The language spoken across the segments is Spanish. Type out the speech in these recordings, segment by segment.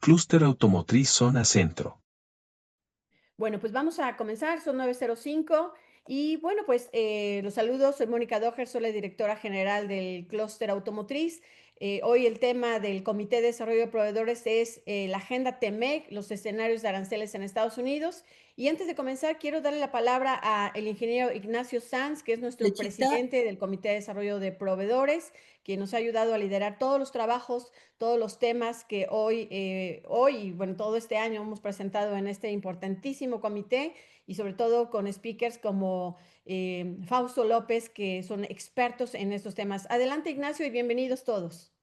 Clúster Automotriz Zona Centro. Bueno, pues vamos a comenzar, son 9:05 y bueno, pues los saludos, soy Mónica Doher, soy la directora general del Clúster Automotriz. Hoy el tema del Comité de Desarrollo de Proveedores es la agenda TEMEC, los escenarios de aranceles en Estados Unidos. Y antes de comenzar, quiero darle la palabra al ingeniero Ignacio Sanz, que es nuestro Lechita, presidente del Comité de Desarrollo de Proveedores, quien nos ha ayudado a liderar todos los trabajos, todos los temas que hoy y bueno, todo este año hemos presentado en este importantísimo comité y sobre todo con speakers como Fausto López, que son expertos en estos temas. Adelante, Ignacio, y bienvenidos todos.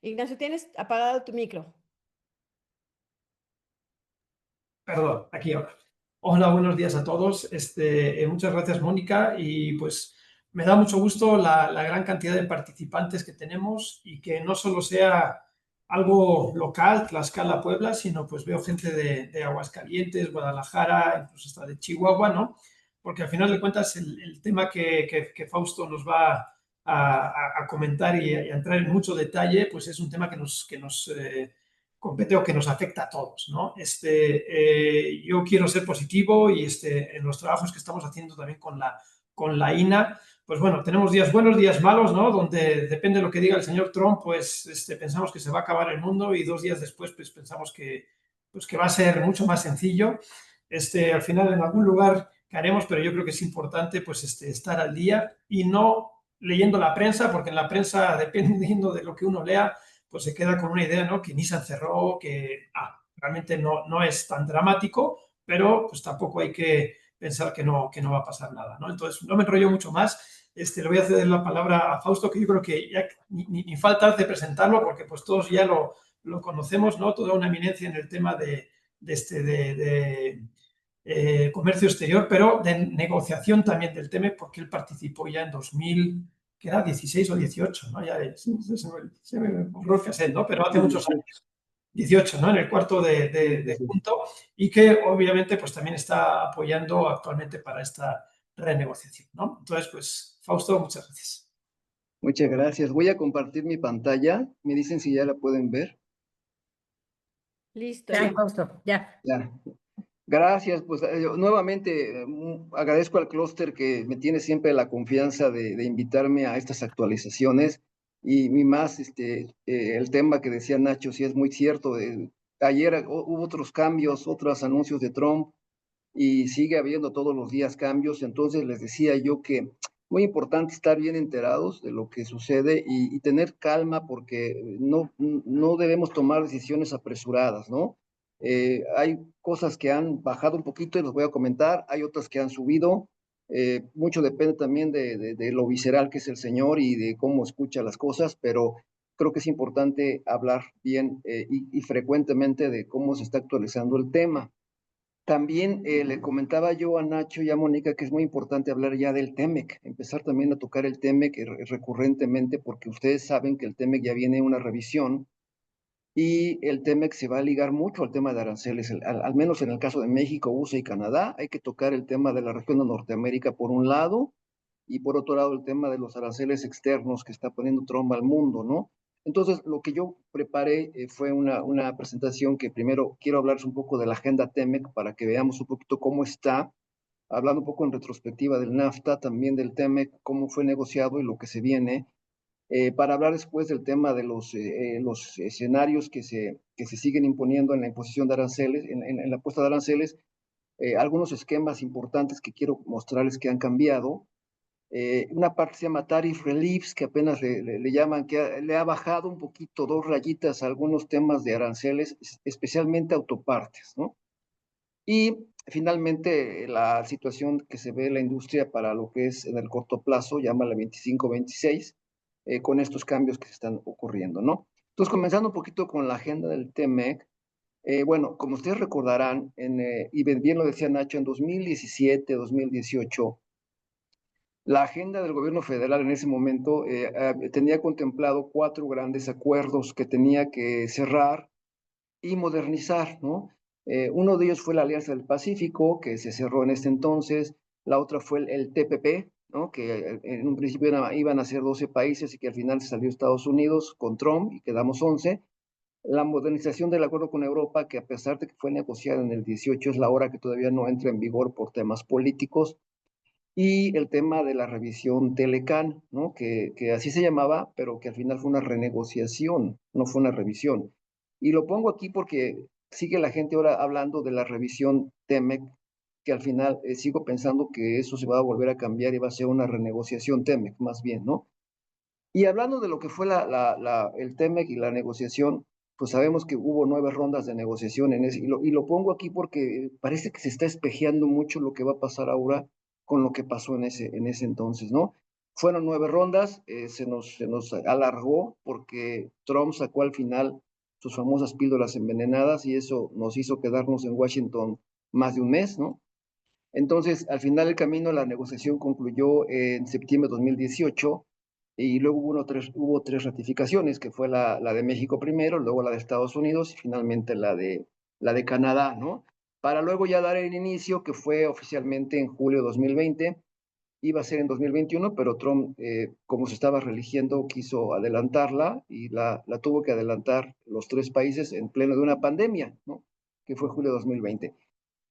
Ignacio, tienes apagado tu micro. perdón, aquí ahora. Hola, buenos días a todos. Muchas gracias, Mónica. Y pues me da mucho gusto la gran cantidad de participantes que tenemos y que no solo sea algo local, Tlaxcala, Puebla, sino pues veo gente de Aguascalientes, Guadalajara, incluso hasta de Chihuahua, ¿no? Porque al final de cuentas el tema que Fausto nos va a comentar y a entrar en mucho detalle, pues es un tema que nos compete o que nos afecta a todos, ¿no? Yo quiero ser positivo y en los trabajos que estamos haciendo también con la INA, pues bueno, tenemos días buenos, días malos, ¿no? Donde depende de lo que diga el señor Trump, pues pensamos que se va a acabar el mundo y 2 días después pues pensamos pues, que va a ser mucho más sencillo. Al final en algún lugar caeremos, pero yo creo que es importante pues estar al día y no leyendo la prensa, porque en la prensa, dependiendo de lo que uno lea, pues se queda con una idea, ¿no? Que Nissan cerró, que realmente no es tan dramático, pero pues tampoco hay que pensar que no va a pasar nada, ¿no? Entonces, no me enrollo mucho más. Le voy a ceder la palabra a Fausto, que yo creo que ya ni falta hace presentarlo, porque pues todos ya lo conocemos, ¿no? Toda una eminencia en el tema de comercio exterior, pero de negociación también del tema, porque él participó ya en 2000, que era 16 o 18, ¿no? Ya se me borró el cassette, ¿no? Pero hace muchos años. 18, ¿no? En el cuarto de junto y que obviamente pues también está apoyando actualmente para esta renegociación, ¿no? Entonces, pues, Fausto, muchas gracias. Muchas gracias. Voy a compartir mi pantalla. Me dicen si ya la pueden ver. Listo, Ya, ya. Fausto, ya. Ya. Gracias. Pues nuevamente agradezco al clúster que me tiene siempre la confianza de invitarme a estas actualizaciones y más el tema que decía Nacho, sí es muy cierto. Ayer hubo otros cambios, otros anuncios de Trump y sigue habiendo todos los días cambios. Entonces les decía yo que muy importante estar bien enterados de lo que sucede y tener calma porque no debemos tomar decisiones apresuradas, ¿no? Hay cosas que han bajado un poquito y los voy a comentar, hay otras que han subido. Mucho depende también de lo visceral que es el señor y de cómo escucha las cosas, pero creo que es importante hablar bien y frecuentemente de cómo se está actualizando el tema. También le comentaba yo a Nacho y a Mónica que es muy importante hablar ya del TEMEC, empezar también a tocar el TEMEC recurrentemente, porque ustedes saben que el TEMEC ya viene una revisión y el TEMEC se va a ligar mucho al tema de aranceles, al menos en el caso de México, USA y Canadá. Hay que tocar el tema de la región de Norteamérica por un lado y por otro lado el tema de los aranceles externos que está poniendo Trump al mundo, ¿no? Entonces, lo que yo preparé fue una presentación que primero quiero hablarles un poco de la agenda TEMEC para que veamos un poquito cómo está, hablando un poco en retrospectiva del NAFTA, también del TEMEC, cómo fue negociado y lo que se viene, para hablar después del tema de los escenarios que se siguen imponiendo en la imposición de aranceles, en la puesta de aranceles, algunos esquemas importantes que quiero mostrarles que han cambiado. Una parte se llama Tariff Reliefs, que apenas le llaman, que le ha bajado un poquito, 2 rayitas a algunos temas de aranceles, especialmente autopartes, ¿no? Y finalmente la situación que se ve en la industria para lo que es en el corto plazo, llama la 25-26, con estos cambios que se están ocurriendo, ¿no? Entonces, comenzando un poquito con la agenda del TEMEC, bueno, como ustedes recordarán, y bien lo decía Nacho, en 2017, 2018, la agenda del gobierno federal en ese momento tenía contemplado 4 grandes acuerdos que tenía que cerrar y modernizar, ¿no? Uno de ellos fue la Alianza del Pacífico, que se cerró en este entonces. La otra fue el TPP, ¿no? Que en un principio iban a ser 12 países y que al final se salió Estados Unidos con Trump y quedamos 11. La modernización del acuerdo con Europa, que a pesar de que fue negociada en el 18, es la hora que todavía no entra en vigor por temas políticos. Y el tema de la revisión Telecan, ¿no? Que así se llamaba, pero que al final fue una renegociación, no fue una revisión. Y lo pongo aquí porque sigue la gente ahora hablando de la revisión TEMEC, que al final sigo pensando que eso se va a volver a cambiar y va a ser una renegociación TEMEC, más bien, ¿no? Y hablando de lo que fue el TEMEC y la negociación, pues sabemos que hubo 9 rondas de negociación en ese, y lo pongo aquí porque parece que se está espejeando mucho lo que va a pasar ahora con lo que pasó en ese entonces, ¿no? Fueron 9 rondas, se nos alargó porque Trump sacó al final sus famosas píldoras envenenadas y eso nos hizo quedarnos en Washington más de un mes, ¿no? Entonces, al final el camino, la negociación concluyó en septiembre de 2018 y luego hubo tres ratificaciones, que fue la de México primero, luego la de Estados Unidos y finalmente la de Canadá, ¿no? Para luego ya dar el inicio, que fue oficialmente en julio de 2020, iba a ser en 2021, pero Trump, como se estaba reeligiendo, quiso adelantarla y la tuvo que adelantar los 3 países en pleno de una pandemia, ¿no? Que fue julio de 2020.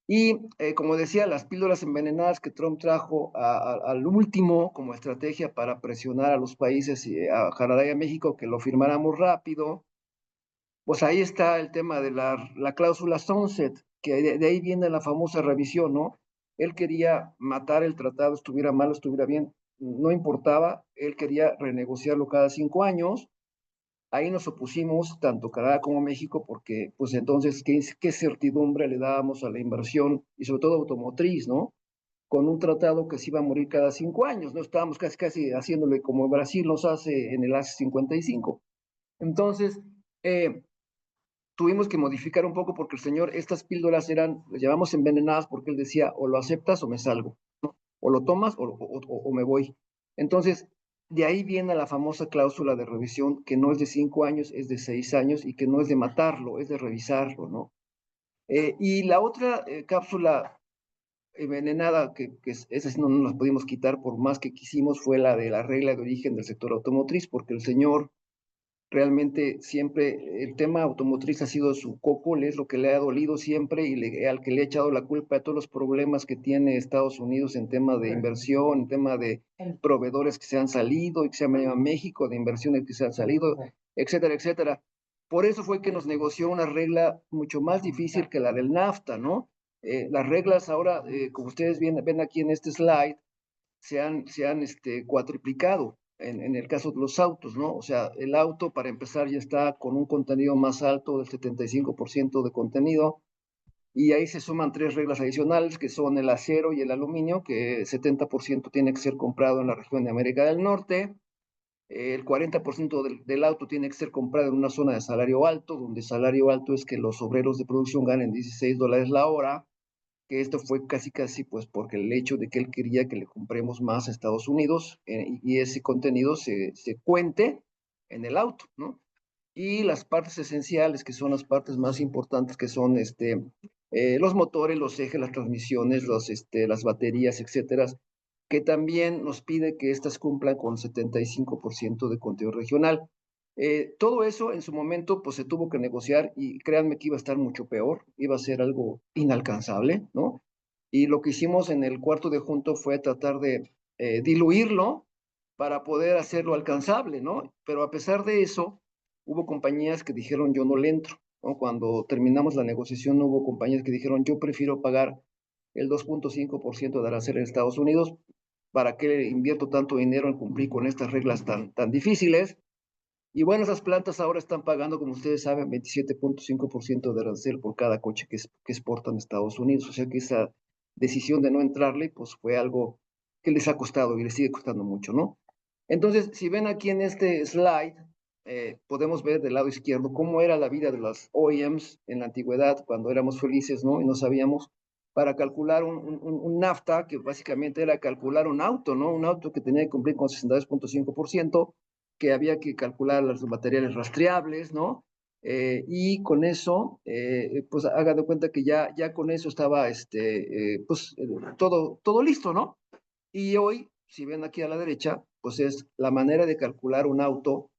Y como decía, las píldoras envenenadas que Trump trajo al último como estrategia para presionar a los países, a Canadá y a México, que lo firmáramos rápido, pues ahí está el tema de la cláusula Sunset, que de ahí viene la famosa revisión, ¿no? Él quería matar el tratado, estuviera mal, estuviera bien, no importaba, él quería renegociarlo cada 5 años. Ahí nos opusimos, tanto Canadá como México, porque pues entonces, ¿qué certidumbre le dábamos a la inversión y sobre todo automotriz, ¿no? Con un tratado que se iba a morir cada 5 años, ¿no? Estábamos casi haciéndole como Brasil nos hace en el ACE 55. Entonces, eh, tuvimos que modificar un poco porque el señor, estas píldoras eran, las llamamos envenenadas porque él decía, o lo aceptas o me salgo, ¿no? O lo tomas o me voy. Entonces, de ahí viene la famosa cláusula de revisión, que no es de 5 años, es de 6 años, y que no es de matarlo, es de revisarlo, ¿no? Y la otra cápsula envenenada, esa sí no nos pudimos quitar por más que quisimos, fue la de la regla de origen del sector automotriz, porque el señor realmente siempre el tema automotriz ha sido su coco, es lo que le ha dolido siempre y al que le ha echado la culpa de todos los problemas que tiene Estados Unidos en tema de inversión, en tema de proveedores que se han salido y que se han venido a México, de inversiones que se han salido, etcétera, etcétera. Por eso fue que nos negoció una regla mucho más difícil que la del NAFTA, ¿no? Las reglas ahora, como ustedes ven aquí en este slide, se han cuatriplicado en el caso de los autos, ¿no? O sea, el auto para empezar ya está con un contenido más alto del 75% de contenido y ahí se suman 3 reglas adicionales que son el acero y el aluminio, que 70% tiene que ser comprado en la región de América del Norte, el 40% del auto tiene que ser comprado en una zona de salario alto, donde salario alto es que los obreros de producción ganen $16 la hora, que esto fue casi pues porque el hecho de que él quería que le compremos más a Estados Unidos y ese contenido se cuente en el auto, ¿no? Y las partes esenciales, que son las partes más importantes, que son los motores, los ejes, las transmisiones, las baterías, etcétera, que también nos pide que estas cumplan con 75% de contenido regional. Todo eso en su momento pues se tuvo que negociar y créanme que iba a estar mucho peor, iba a ser algo inalcanzable, ¿no? Y lo que hicimos en el cuarto de junto fue tratar de diluirlo para poder hacerlo alcanzable, ¿no? Pero a pesar de eso, hubo compañías que dijeron yo no le entro, ¿no? Cuando terminamos la negociación hubo compañías que dijeron yo prefiero pagar el 2.5% de arancel en Estados Unidos, ¿para qué invierto tanto dinero en cumplir con estas reglas tan difíciles? Y bueno, esas plantas ahora están pagando, como ustedes saben, 27.5% de arancel por cada coche que exportan a Estados Unidos. O sea que esa decisión de no entrarle, pues fue algo que les ha costado y les sigue costando mucho, ¿no? Entonces, si ven aquí en este slide, podemos ver del lado izquierdo cómo era la vida de las OEMs en la antigüedad, cuando éramos felices, ¿no? Y no sabíamos, para calcular un NAFTA, que básicamente era calcular un auto, ¿no? Un auto que tenía que cumplir con 62.5%, que había que calcular los materiales rastreables, ¿no? Y con eso, pues haga de cuenta que ya con eso estaba, todo listo, ¿no? Y hoy si ven aquí a la derecha, pues es la manera de calcular un auto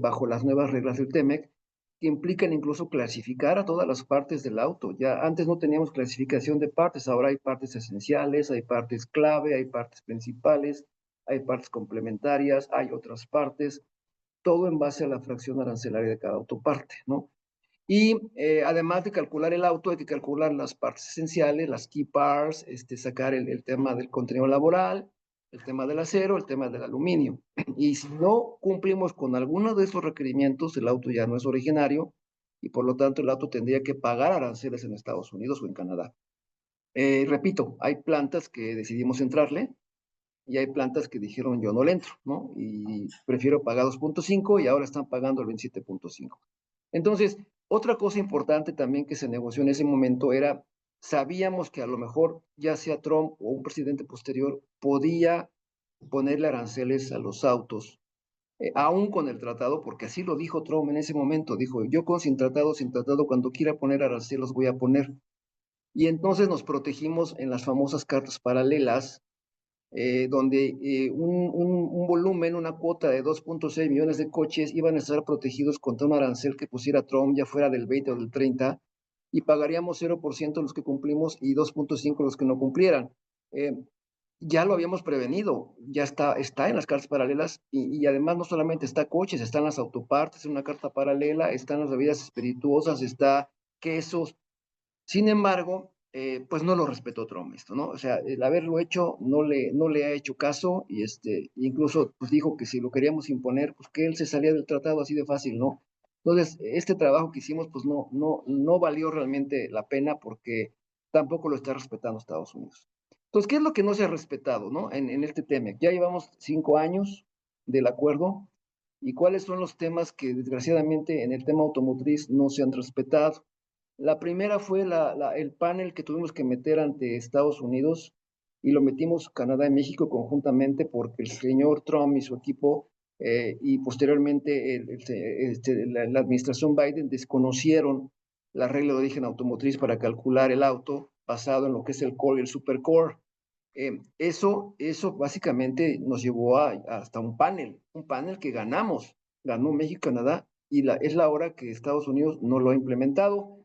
bajo las nuevas reglas del TEMEC, que implican incluso clasificar a todas las partes del auto. Ya antes no teníamos clasificación de partes, ahora hay partes esenciales, hay partes clave, hay partes principales, hay partes complementarias, hay otras partes, todo en base a la fracción arancelaria de cada autoparte, ¿no? Y además de calcular el auto, hay que calcular las partes esenciales, las key parts, sacar el tema del contenido laboral, el tema del acero, el tema del aluminio. Y si no cumplimos con alguno de estos requerimientos, el auto ya no es originario y por lo tanto el auto tendría que pagar aranceles en Estados Unidos o en Canadá. Repito, hay plantas que decidimos entrarle y hay plantas que dijeron yo no le entro, ¿no? Y prefiero pagar 2.5 y ahora están pagando el 27.5. Entonces, otra cosa importante también que se negoció en ese momento era, sabíamos que a lo mejor ya sea Trump o un presidente posterior podía ponerle aranceles a los autos, aún con el tratado, porque así lo dijo Trump en ese momento, dijo, yo con sin tratado, cuando quiera poner aranceles los voy a poner. Y entonces nos protegimos en las famosas cartas paralelas, donde un volumen, una cuota de 2.6 millones de coches iban a estar protegidos contra un arancel que pusiera Trump, ya fuera del 20 o del 30, y pagaríamos 0% los que cumplimos y 2.5 los que no cumplieran. Ya lo habíamos prevenido, ya está en las cartas paralelas y además no solamente está coches, están las autopartes en una carta paralela, están las bebidas espirituosas, está quesos. Sin embargo, pues no lo respetó Trump esto, ¿no? O sea, el haberlo hecho no le ha hecho caso y incluso pues dijo que si lo queríamos imponer, pues que él se salía del tratado así de fácil, ¿no? Entonces, este trabajo que hicimos, pues no valió realmente la pena porque tampoco lo está respetando Estados Unidos. Entonces, ¿qué es lo que no se ha respetado, ¿no? En este tema. Ya llevamos 5 años del acuerdo y cuáles son los temas que desgraciadamente en el tema automotriz no se han respetado. La primera fue el panel que tuvimos que meter ante Estados Unidos y lo metimos Canadá y México conjuntamente porque el señor Trump y su equipo y posteriormente la administración Biden desconocieron la regla de origen automotriz para calcular el auto basado en lo que es el core y el supercore. Eso básicamente nos llevó hasta un panel que ganó México y Canadá y es la hora que Estados Unidos no lo ha implementado.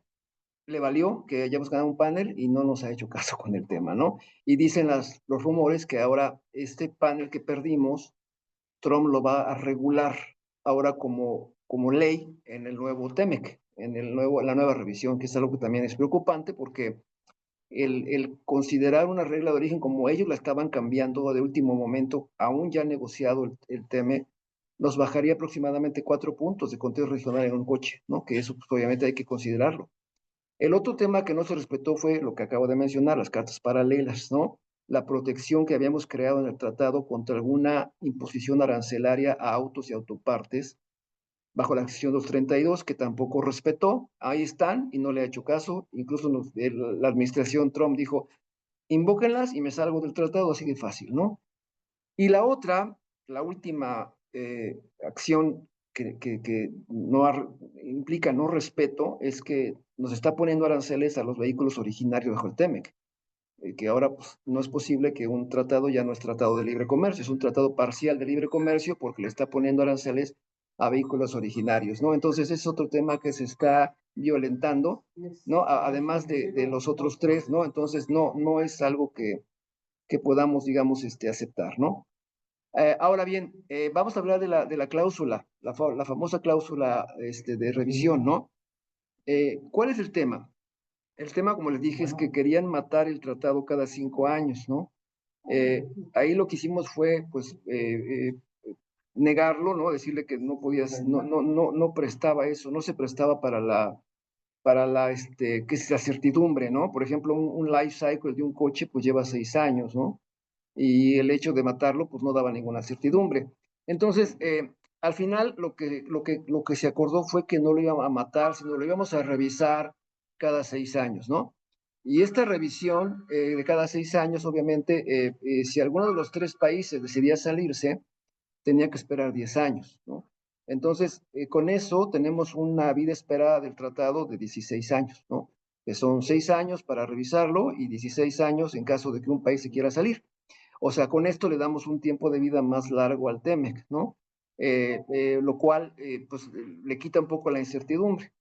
Le valió que hayamos ganado un panel y no nos ha hecho caso con el tema, ¿no? Y dicen los rumores que ahora este panel que perdimos, Trump lo va a regular ahora como ley en el nuevo TEMEC, la nueva revisión, que es algo que también es preocupante porque el considerar una regla de origen como ellos la estaban cambiando de último momento, aún ya negociado el TEMEC, nos bajaría aproximadamente 4 puntos de conteo regional en un coche, ¿no? Que eso pues, obviamente hay que considerarlo. El otro tema que no se respetó fue lo que acabo de mencionar, las cartas paralelas, ¿no? La protección que habíamos creado en el tratado contra alguna imposición arancelaria a autos y autopartes bajo la sección 232, que tampoco respetó. Ahí están y no le ha hecho caso. Incluso la administración Trump dijo, invóquenlas y me salgo del tratado, así de fácil, ¿no? Y la última acción que implica no respeto es que nos está poniendo aranceles a los vehículos originarios bajo el TEMEC, que ahora pues, no es posible que un tratado ya no es tratado de libre comercio, es un tratado parcial de libre comercio porque le está poniendo aranceles a vehículos originarios, ¿no? Entonces es otro tema que se está violentando, ¿no? Además de los otros tres, ¿no? Entonces no es algo que podamos, digamos, aceptar, ¿no? Ahora bien, vamos a hablar de la cláusula, la famosa cláusula de revisión, ¿no? ¿Cuál es el tema? El tema, como les dije, es que querían matar el tratado cada 5 años, ¿no? Ahí lo que hicimos fue, pues, negarlo, ¿no? Decirle que no podías, no prestaba eso, no se prestaba que es la certidumbre, ¿no? Por ejemplo, un life cycle de un coche, pues lleva 6 años, ¿no? Y el hecho de matarlo pues no daba ninguna certidumbre. Entonces, al final lo que se acordó fue que no lo íbamos a matar, sino lo íbamos a revisar cada 6 años, ¿no? Y esta revisión de cada 6 años, obviamente, si alguno de los 3 países decidía salirse, tenía que esperar 10 años, ¿no? Entonces, con eso tenemos una vida esperada del tratado de 16 años, ¿no? Que son 6 años para revisarlo y 16 años en caso de que un país se quiera salir. O sea, con esto le damos un tiempo de vida más largo al TEMEC, ¿no? Lo cual, pues, le quita un poco la incertidumbre.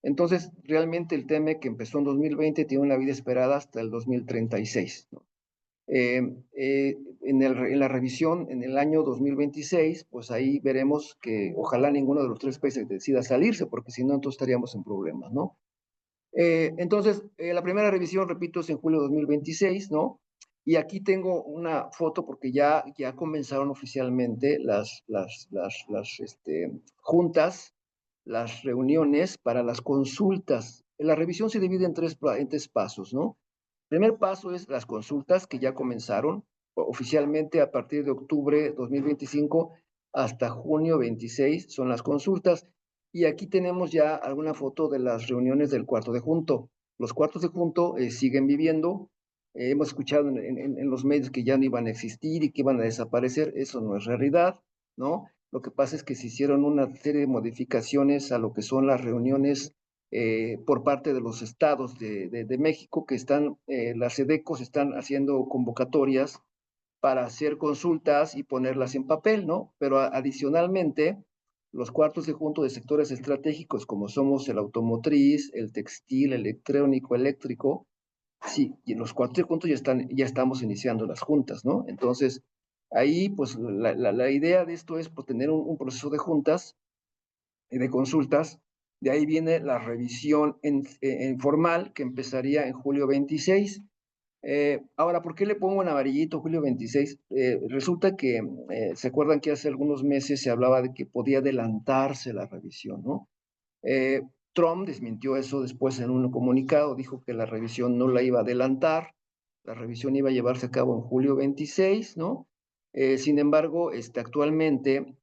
Entonces, realmente el TEMEC, que empezó en 2020, tiene una vida esperada hasta el 2036, ¿no? En la revisión en el año 2026, pues ahí veremos que ojalá ninguno de los tres países decida salirse, porque si no, entonces estaríamos en problemas, ¿no? Entonces, la primera revisión, repito, es en julio de 2026, ¿no? Y aquí tengo una foto porque ya comenzaron oficialmente las juntas, las reuniones para las consultas. La revisión se divide en tres pasos, ¿no? El primer paso es las consultas que ya comenzaron oficialmente a partir de octubre 2025 hasta junio 26 son las consultas. Y aquí tenemos ya alguna foto de las reuniones del cuarto de junto. Los cuartos de junto siguen viviendo. Hemos escuchado en los medios que ya no iban a existir y que iban a desaparecer. Eso no es realidad, ¿no? Lo que pasa es que se hicieron una serie de modificaciones a lo que son las reuniones por parte de los estados de México, que están, las SEDECOs están haciendo convocatorias para hacer consultas y ponerlas en papel, ¿no? Pero adicionalmente, los cuartos de junto de sectores estratégicos, como somos el automotriz, el textil, el electrónico, eléctrico, sí, y los cuartos de junto ya estamos iniciando las juntas, ¿no? Entonces, ahí, pues, la idea de esto es pues, tener un proceso de juntas y de consultas. De ahí viene la revisión formal que empezaría en julio 26. Ahora, ¿por qué le pongo en amarillito julio 26? Resulta que, ¿se acuerdan que hace algunos meses se hablaba de que podía adelantarse la revisión, ¿no? Trump desmintió eso después en un comunicado, dijo que la revisión no la iba a adelantar, la revisión iba a llevarse a cabo en julio 26, ¿no? Sin embargo, actualmente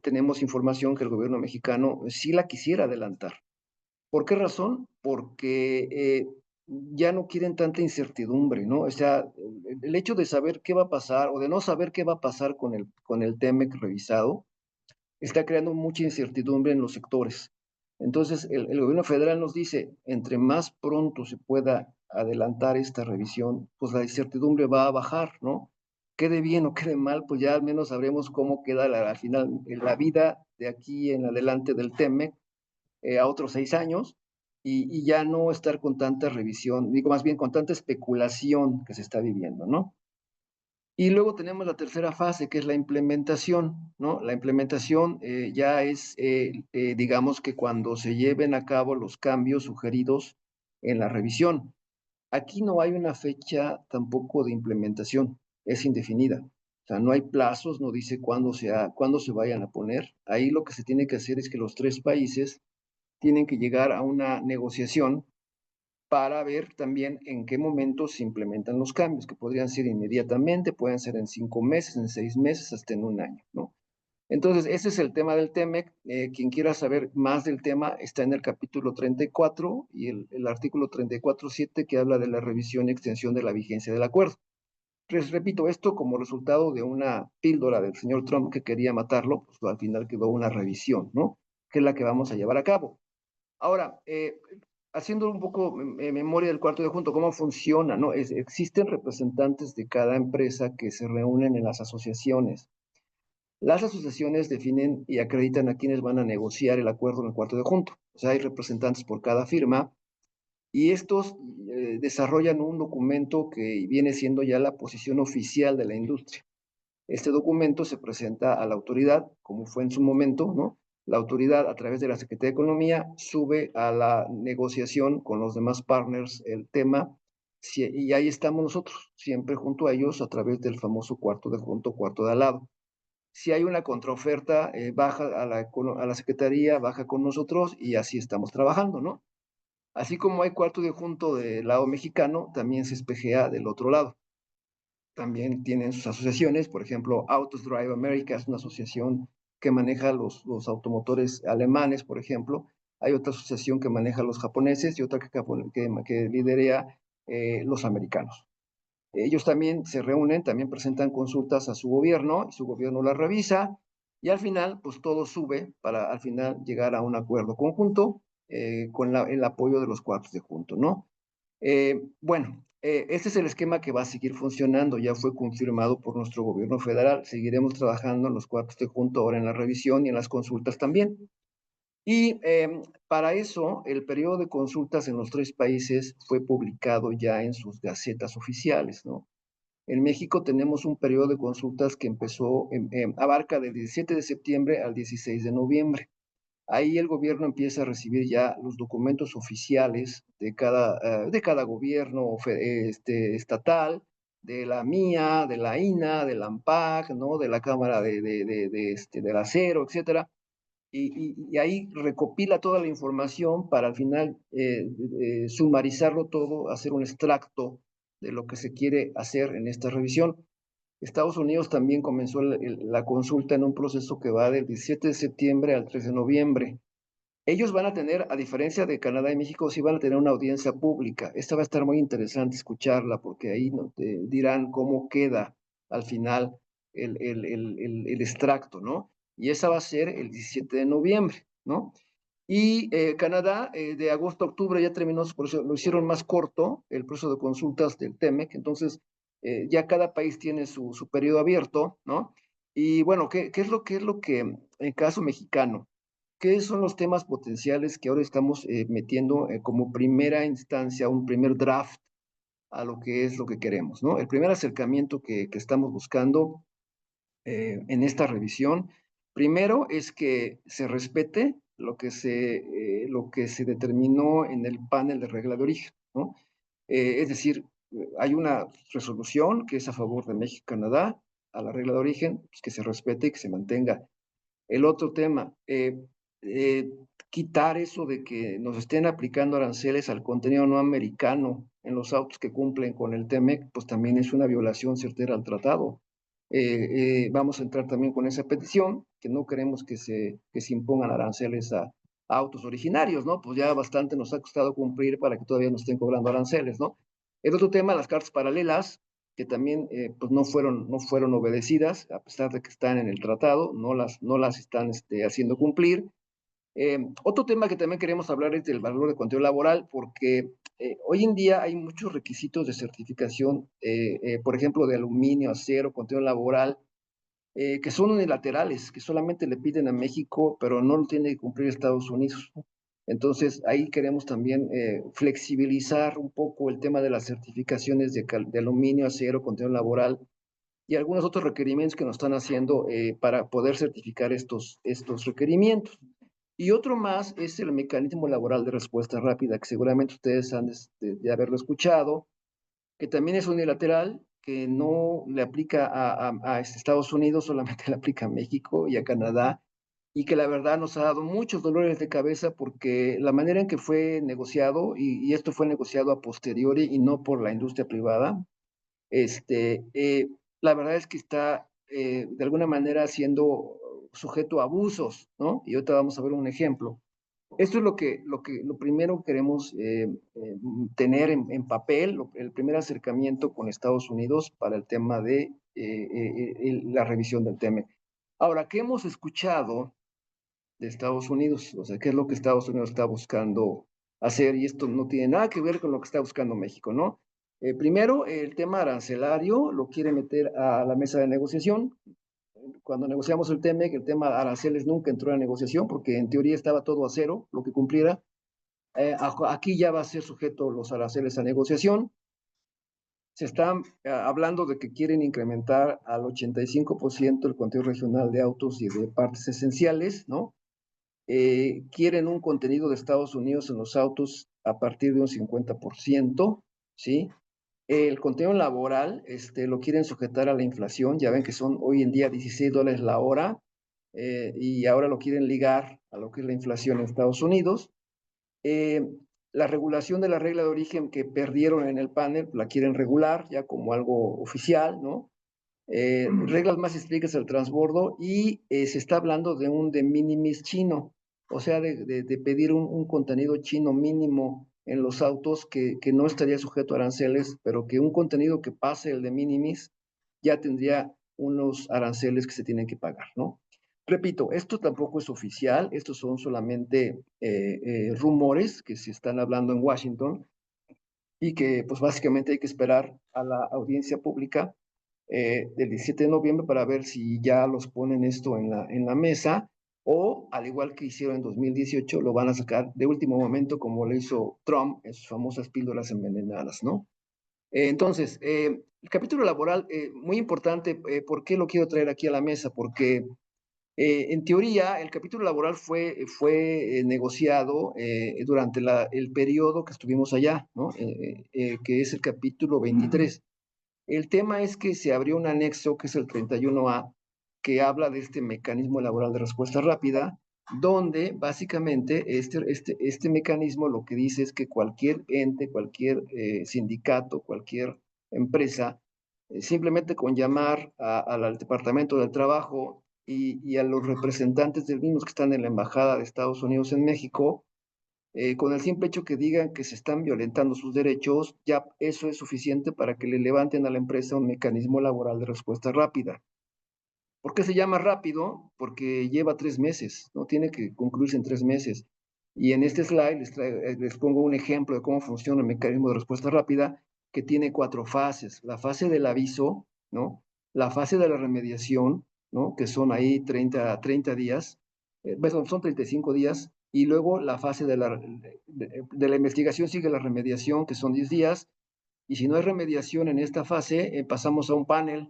tenemos información que el gobierno mexicano sí la quisiera adelantar. ¿Por qué razón? Porque ya no quieren tanta incertidumbre, ¿no? O sea, el hecho de saber qué va a pasar o de no saber qué va a pasar con el TEMEC revisado está creando mucha incertidumbre en los sectores. Entonces, el gobierno federal nos dice, entre más pronto se pueda adelantar esta revisión, pues la incertidumbre va a bajar, ¿no? Quede bien o quede mal, pues ya al menos sabremos cómo queda al final la vida de aquí en adelante del TEMEC a otros 6 años y ya no estar con tanta revisión, digo más bien con tanta especulación que se está viviendo, ¿no? Y luego tenemos la tercera fase, que es la implementación, ¿no? La implementación ya es, digamos que cuando se lleven a cabo los cambios sugeridos en la revisión. Aquí no hay una fecha tampoco de implementación, es indefinida. O sea, no hay plazos, no dice cuándo se vayan a poner. Ahí lo que se tiene que hacer es que los tres países tienen que llegar a una negociación para ver también en qué momento se implementan los cambios, que podrían ser inmediatamente, pueden ser en 5 meses, en 6 meses, hasta en un año, ¿no? Entonces, ese es el tema del TEMEC. Quien quiera saber más del tema está en el capítulo 34 y el artículo 34.7 que habla de la revisión y extensión de la vigencia del acuerdo. Les repito, esto como resultado de una píldora del señor Trump que quería matarlo, pues al final quedó una revisión, ¿no? Que es la que vamos a llevar a cabo. Ahora, haciendo un poco memoria del cuarto de junto, cómo funciona, ¿no? Existen representantes de cada empresa que se reúnen en las asociaciones. Las asociaciones definen y acreditan a quienes van a negociar el acuerdo en el cuarto de junto. O sea, hay representantes por cada firma y estos desarrollan un documento que viene siendo ya la posición oficial de la industria. Este documento se presenta a la autoridad, como fue en su momento, ¿no? La autoridad, a través de la Secretaría de Economía, sube a la negociación con los demás partners el tema, y ahí estamos nosotros, siempre junto a ellos, a través del famoso cuarto de junto, cuarto de al lado. Si hay una contraoferta, baja a la Secretaría, baja con nosotros, y así estamos trabajando, ¿no? Así como hay cuarto de junto del lado mexicano, también se espejea del otro lado. También tienen sus asociaciones, por ejemplo, Autos Drive America es una asociación que maneja los automotores alemanes, por ejemplo. Hay otra asociación que maneja los japoneses y otra que lidera los americanos. Ellos también se reúnen, también presentan consultas a su gobierno, y su gobierno las revisa, y al final, pues todo sube para al final llegar a un acuerdo conjunto con el apoyo de los cuartos de junto, ¿no? Bueno, Este es el esquema que va a seguir funcionando, ya fue confirmado por nuestro gobierno federal. Seguiremos trabajando en los cuartos de junto ahora en la revisión y en las consultas también. Y para eso, el periodo de consultas en los 3 países fue publicado ya en sus gacetas oficiales, ¿no? En México tenemos un periodo de consultas que empezó, abarca del 17 de septiembre al 16 de noviembre. Ahí el gobierno empieza a recibir ya los documentos oficiales de cada gobierno estatal, de la MIA, de la INA, de la AMPAC, ¿no? De la Cámara del Acero, etcétera. Y ahí recopila toda la información para al final sumarizarlo todo, hacer un extracto de lo que se quiere hacer en esta revisión. Estados Unidos también comenzó la consulta en un proceso que va del 17 de septiembre al 3 de noviembre. Ellos van a tener, a diferencia de Canadá y México, sí van a tener una audiencia pública. Esta va a estar muy interesante escucharla porque ahí te dirán cómo queda al final el extracto, ¿no? Y esa va a ser el 17 de noviembre, ¿no? Y Canadá, de agosto a octubre ya terminó su proceso, lo hicieron más corto, el proceso de consultas del TEMEC, entonces ya cada país tiene su periodo abierto, ¿no? Y bueno, ¿qué es lo que, en el caso mexicano, qué son los temas potenciales que ahora estamos metiendo como primera instancia, un primer draft a lo que es lo que queremos, ¿no? El primer acercamiento que estamos buscando en esta revisión, primero es que se respete lo que se determinó en el panel de regla de origen, ¿no? Es decir, hay una resolución que es a favor de México y Canadá a la regla de origen, pues que se respete y que se mantenga. El otro tema, eh, quitar eso de que nos estén aplicando aranceles al contenido no americano en los autos que cumplen con el TEMEC, pues también es una violación certera al tratado. Vamos a entrar también con esa petición, que no queremos que se impongan aranceles a autos originarios, ¿no? Pues ya bastante nos ha costado cumplir para que todavía nos estén cobrando aranceles, ¿no? El otro tema, las cartas paralelas, que también pues no fueron obedecidas, a pesar de que están en el tratado, no las están haciendo cumplir. Otro tema que también queremos hablar es del valor de contenido laboral, porque hoy en día hay muchos requisitos de certificación, por ejemplo, de aluminio, acero, contenido laboral, que son unilaterales, que solamente le piden a México, pero no lo tiene que cumplir Estados Unidos. Entonces, ahí queremos también flexibilizar un poco el tema de las certificaciones de aluminio, acero, contenido laboral y algunos otros requerimientos que nos están haciendo para poder certificar estos requerimientos. Y otro más es el mecanismo laboral de respuesta rápida, que seguramente ustedes han de haberlo escuchado, que también es unilateral, que no le aplica a Estados Unidos, solamente le aplica a México y a Canadá, y que la verdad nos ha dado muchos dolores de cabeza porque la manera en que fue negociado, y esto fue negociado a posteriori y no por la industria privada, este, eh, la verdad es que está de alguna manera siendo sujeto a abusos, ¿no? Y ahorita vamos a ver un ejemplo. Esto es lo primero que queremos tener papel, el primer acercamiento con Estados Unidos para el tema de la revisión del tema. Ahora, ¿qué hemos escuchado de Estados Unidos? O sea, ¿qué es lo que Estados Unidos está buscando hacer? Y esto no tiene nada que ver con lo que está buscando México, ¿no? Primero, el tema arancelario lo quiere meter a la mesa de negociación. Cuando negociamos el TEMEC, el tema de aranceles nunca entró en la negociación porque en teoría estaba todo a cero, lo que cumpliera. Aquí ya va a ser sujeto los aranceles a negociación. Se están hablando de que quieren incrementar al 85% el contenido regional de autos y de partes esenciales, ¿no? Quieren un contenido de Estados Unidos en los autos a partir de un 50%, ¿sí? El contenido laboral lo quieren sujetar a la inflación, ya ven que son hoy en día $16 la hora, y ahora lo quieren ligar a lo que es la inflación en Estados Unidos. La regulación de la regla de origen que perdieron en el panel, la quieren regular ya como algo oficial, ¿no? Reglas más estrictas al transbordo y se está hablando de un de minimis chino, o sea, de pedir un contenido chino mínimo en los autos que no estaría sujeto a aranceles, pero que un contenido que pase el de minimis ya tendría unos aranceles que se tienen que pagar, ¿no? Repito, esto tampoco es oficial, estos son solamente rumores que se están hablando en Washington, y que pues básicamente hay que esperar a la audiencia pública del 17 de noviembre para ver si ya los ponen esto en la mesa o, al igual que hicieron en 2018, lo van a sacar de último momento como lo hizo Trump en sus famosas píldoras envenenadas, ¿no? Entonces, el capítulo laboral, muy importante, ¿por qué lo quiero traer aquí a la mesa? Porque en teoría el capítulo laboral fue negociado durante el periodo que estuvimos allá, ¿no? Que es el capítulo 23. El tema es que se abrió un anexo, que es el 31A, que habla de este mecanismo laboral de respuesta rápida, donde básicamente este mecanismo lo que dice es que cualquier ente, cualquier sindicato, cualquier empresa, simplemente con llamar al Departamento del Trabajo y a los representantes del mismo que están en la Embajada de Estados Unidos en México, con el simple hecho que digan que se están violentando sus derechos, ya eso es suficiente para que le levanten a la empresa un mecanismo laboral de respuesta rápida. ¿Por qué se llama rápido? Porque lleva 3 meses, ¿no? Tiene que concluirse en 3 meses. Y en este slide les pongo un ejemplo de cómo funciona el mecanismo de respuesta rápida, que tiene 4 fases. La fase del aviso, ¿no? La fase de la remediación, ¿no? Que son ahí 30 días, son 35 días, y luego la fase de la investigación sigue la remediación, que son 10 días, y si no hay remediación en esta fase, pasamos a un panel,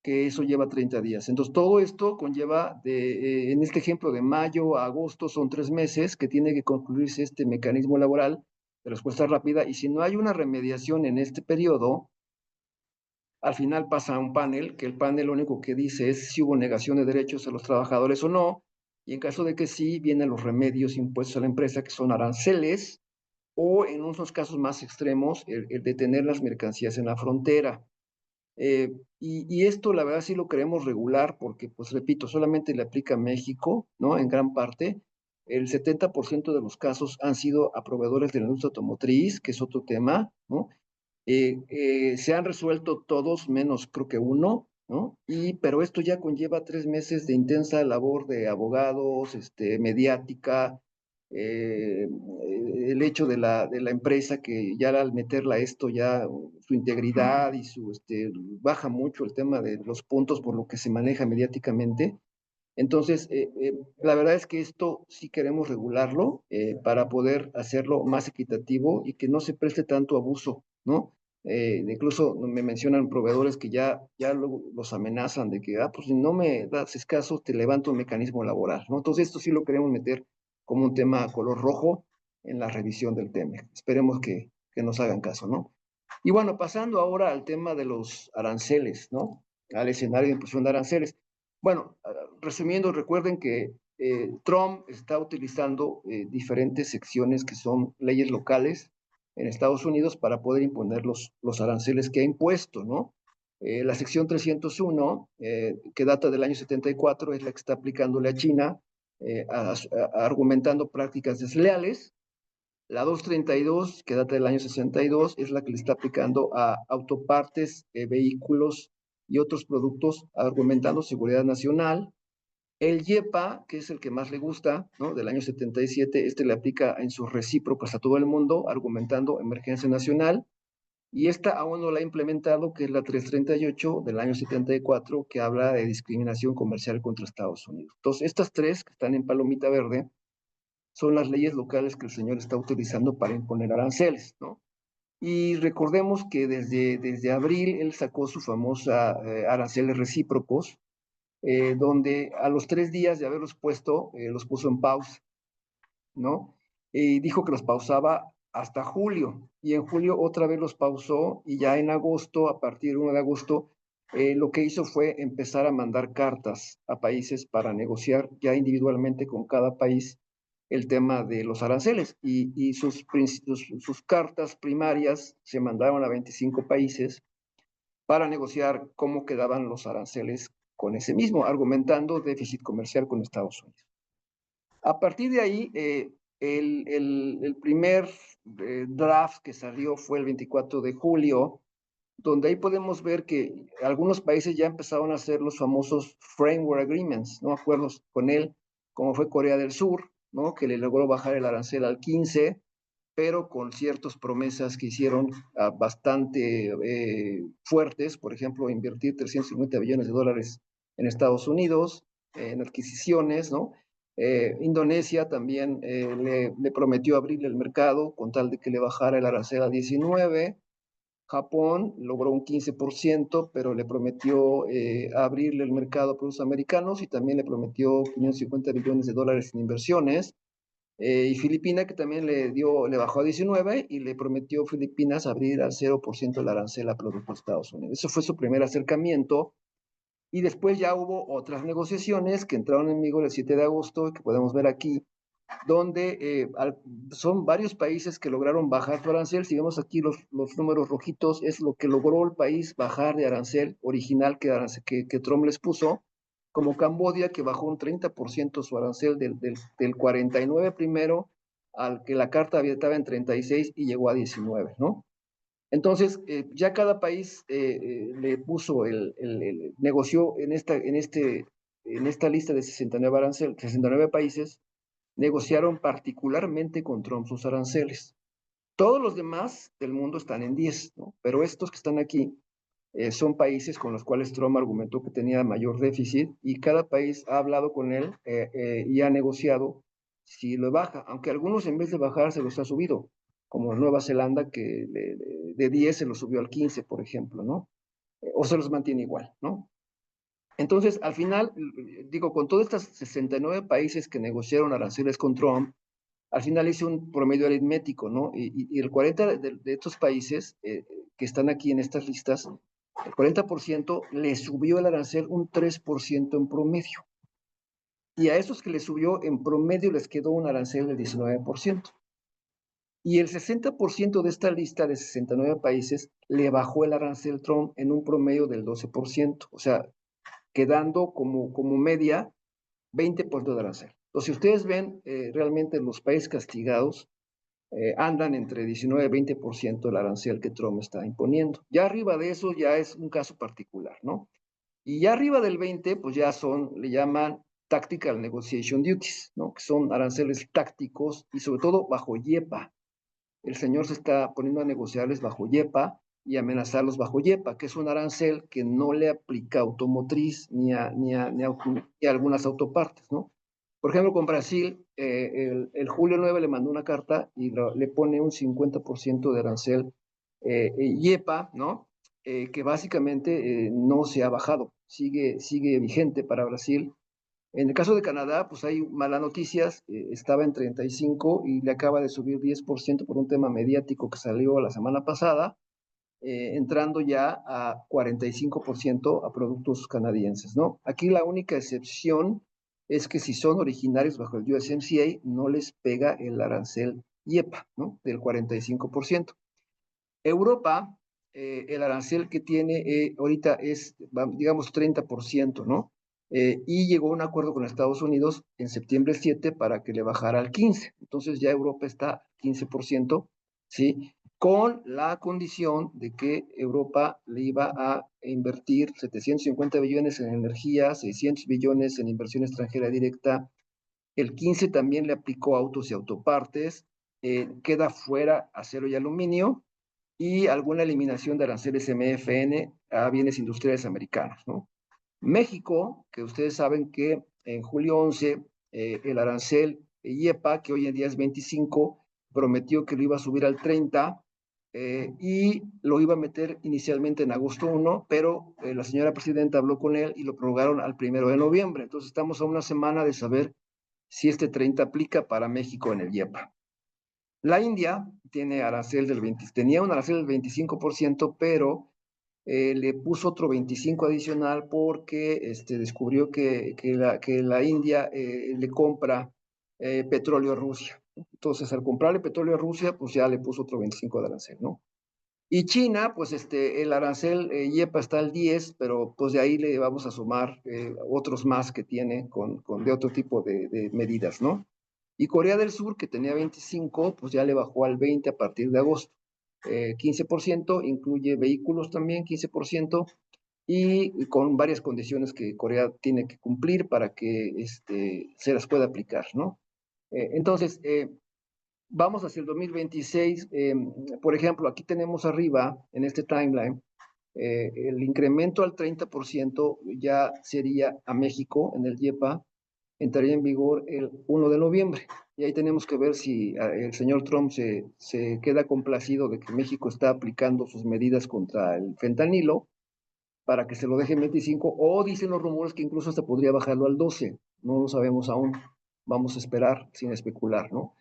que eso lleva 30 días. Entonces, todo esto conlleva, en este ejemplo, de mayo a agosto son 3 meses que tiene que concluirse este mecanismo laboral de respuesta rápida, y si no hay una remediación en este periodo, al final pasa a un panel, que el panel lo único que dice es si hubo negación de derechos a los trabajadores o no, y en caso de que sí, vienen los remedios impuestos a la empresa, que son aranceles, o en unos casos más extremos, el detener las mercancías en la frontera. Y esto, la verdad, sí lo queremos regular porque, pues repito, solamente le aplica a México, ¿no? En gran parte. El 70% de los casos han sido a proveedores de la industria automotriz, que es otro tema, ¿no? Se han resuelto todos, menos creo que uno, ¿no? Pero esto ya conlleva 3 meses de intensa labor de abogados, mediática, eh, el hecho de la empresa que ya al meterla a esto ya su integridad y baja mucho el tema de los puntos por lo que se maneja mediáticamente. Entonces, la verdad es que esto sí queremos regularlo para poder hacerlo más equitativo y que no se preste tanto abuso, ¿no? Incluso me mencionan proveedores que ya los amenazan de que, pues si no me das escaso, te levanto un mecanismo laboral, ¿no? Entonces, esto sí lo queremos meter como un tema color rojo en la revisión del tema. Esperemos que nos hagan caso, ¿no? Y bueno, pasando ahora al tema de los aranceles, ¿no? Al escenario de imposición de aranceles. Bueno, resumiendo, recuerden que Trump está utilizando diferentes secciones que son leyes locales en Estados Unidos para poder imponer los aranceles que ha impuesto, ¿no? La sección 301, que data del año 74, es la que está aplicándole a China, argumentando prácticas desleales. La 232, que data del año 62, es la que le está aplicando a autopartes, vehículos y otros productos, argumentando seguridad nacional. El YEPA, que es el que más le gusta, ¿no? Del año 77, le aplica en sus recíprocos a todo el mundo, argumentando emergencia nacional. Y esta aún no la ha implementado, que es la 338 del año 74, que habla de discriminación comercial contra Estados Unidos. Entonces, estas tres que están en palomita verde son las leyes locales que el señor está utilizando para imponer aranceles, ¿no? Y recordemos que desde abril él sacó su famosa aranceles recíprocos, donde a los 3 días de haberlos puesto, los puso en pausa, ¿no? Y dijo que los pausaba hasta julio, y en julio otra vez los pausó, y ya en agosto, a partir del 1 de agosto, lo que hizo fue empezar a mandar cartas a países para negociar ya individualmente con cada país el tema de los aranceles, y sus cartas primarias se mandaron a 25 países para negociar cómo quedaban los aranceles con ese mismo, argumentando déficit comercial con Estados Unidos. A partir de ahí, el primer draft que salió fue el 24 de julio, donde ahí podemos ver que algunos países ya empezaron a hacer los famosos framework agreements, ¿no? Acuerdos con él, como fue Corea del Sur, ¿no? Que le logró bajar el arancel al 15, pero con ciertas promesas que hicieron bastante fuertes, por ejemplo, invertir 350 billones de dólares en Estados Unidos, en adquisiciones, ¿no? Indonesia también le prometió abrirle el mercado con tal de que le bajara el arancel a 19. Japón logró un 15%, pero le prometió abrirle el mercado a productos americanos y también le prometió 550 billones de dólares en inversiones. Y Filipinas, que también le bajó a 19 y le prometió Filipinas abrir al 0% el arancel a productos de Estados Unidos. Eso fue su primer acercamiento. Y después ya hubo otras negociaciones que entraron en vigor el 7 de agosto, que podemos ver aquí, donde son varios países que lograron bajar su arancel. Si vemos aquí los números rojitos, es lo que logró el país bajar de arancel original que Trump les puso, como Camboya, que bajó un 30% su arancel del 49 primero, al que la carta estaba en 36 y llegó a 19, ¿no? Entonces, ya cada país le puso, negoció en esta lista de 69 países, negociaron particularmente con Trump sus aranceles. Todos los demás del mundo están en 10, ¿no? Pero estos que están aquí son países con los cuales Trump argumentó que tenía mayor déficit y cada país ha hablado con él y ha negociado si lo baja, aunque algunos en vez de bajar se los ha subido, como Nueva Zelanda que de 10 se los subió al 15, por ejemplo, ¿no? O se los mantiene igual, ¿no? Entonces, al final, digo, con todos estos 69 países que negociaron aranceles con Trump, al final hice un promedio aritmético, ¿no? Y el 40 de estos países que están aquí en estas listas, el 40% le subió el arancel un 3% en promedio. Y a esos que le subió en promedio les quedó un arancel del 19%. Y el 60% de esta lista de 69 países le bajó el arancel Trump en un promedio del 12%. O sea, quedando como media 20% de arancel. Entonces, si ustedes ven, realmente los países castigados andan entre 19 y 20% del arancel que Trump está imponiendo. Ya arriba de eso ya es un caso particular, ¿no? Y ya arriba del 20, pues ya le llaman Tactical Negotiation Duties, ¿no? Que son aranceles tácticos y sobre todo bajo IEPA. El señor se está poniendo a negociarles bajo IEPA y amenazarlos bajo IEPA, que es un arancel que no le aplica automotriz ni a algunas autopartes, ¿no? Por ejemplo, con Brasil, el julio 9 le mandó una carta y le pone un 50% de arancel IEPA, ¿no? Que básicamente no se ha bajado, sigue vigente para Brasil. En el caso de Canadá, pues hay malas noticias, estaba en 35 y le acaba de subir 10% por un tema mediático que salió la semana pasada, entrando ya a 45% a productos canadienses, ¿no? Aquí la única excepción es que si son originarios bajo el USMCA, no les pega el arancel IEPA, ¿no? Del 45%. Europa, el arancel que tiene ahorita es, digamos, 30%, ¿no? Y llegó a un acuerdo con Estados Unidos en septiembre 7 para que le bajara al 15%. Entonces ya Europa está 15%, ¿sí? Con la condición de que Europa le iba a invertir 750 billones en energía, 600 billones en inversión extranjera directa. El 15 también le aplicó autos y autopartes. Queda fuera acero y aluminio y alguna eliminación de aranceles MFN a bienes industriales americanos, ¿no? México, que ustedes saben que en julio 11 el arancel IEPA, que hoy en día es 25, prometió que lo iba a subir al 30 y lo iba a meter inicialmente en agosto 1, pero la señora presidenta habló con él y lo prorrogaron al 1 de noviembre. Entonces estamos a una semana de saber si este 30 aplica para México en el IEPA. La India tiene arancel tenía un arancel del 25%, pero le puso otro 25 adicional porque descubrió que la India le compra petróleo a Rusia. Entonces, al comprarle petróleo a Rusia, pues ya le puso otro 25 de arancel, ¿no? Y China, pues el arancel IEPA está al 10, pero pues de ahí le vamos a sumar otros más que tiene de otro tipo de medidas, ¿no? Y Corea del Sur, que tenía 25, pues ya le bajó al 20 a partir de agosto. 15%, incluye vehículos también, 15%, y con varias condiciones que Corea tiene que cumplir para que se las pueda aplicar, ¿no? Entonces, vamos hacia el 2026, por ejemplo, aquí tenemos arriba, en este timeline, el incremento al 30% ya sería a México en el IEPA, entraría en vigor el 1 de noviembre. Y ahí tenemos que ver si el señor Trump se queda complacido de que México está aplicando sus medidas contra el fentanilo para que se lo deje en 25, o dicen los rumores que incluso hasta podría bajarlo al 12. No lo sabemos aún. Vamos a esperar sin especular, ¿no?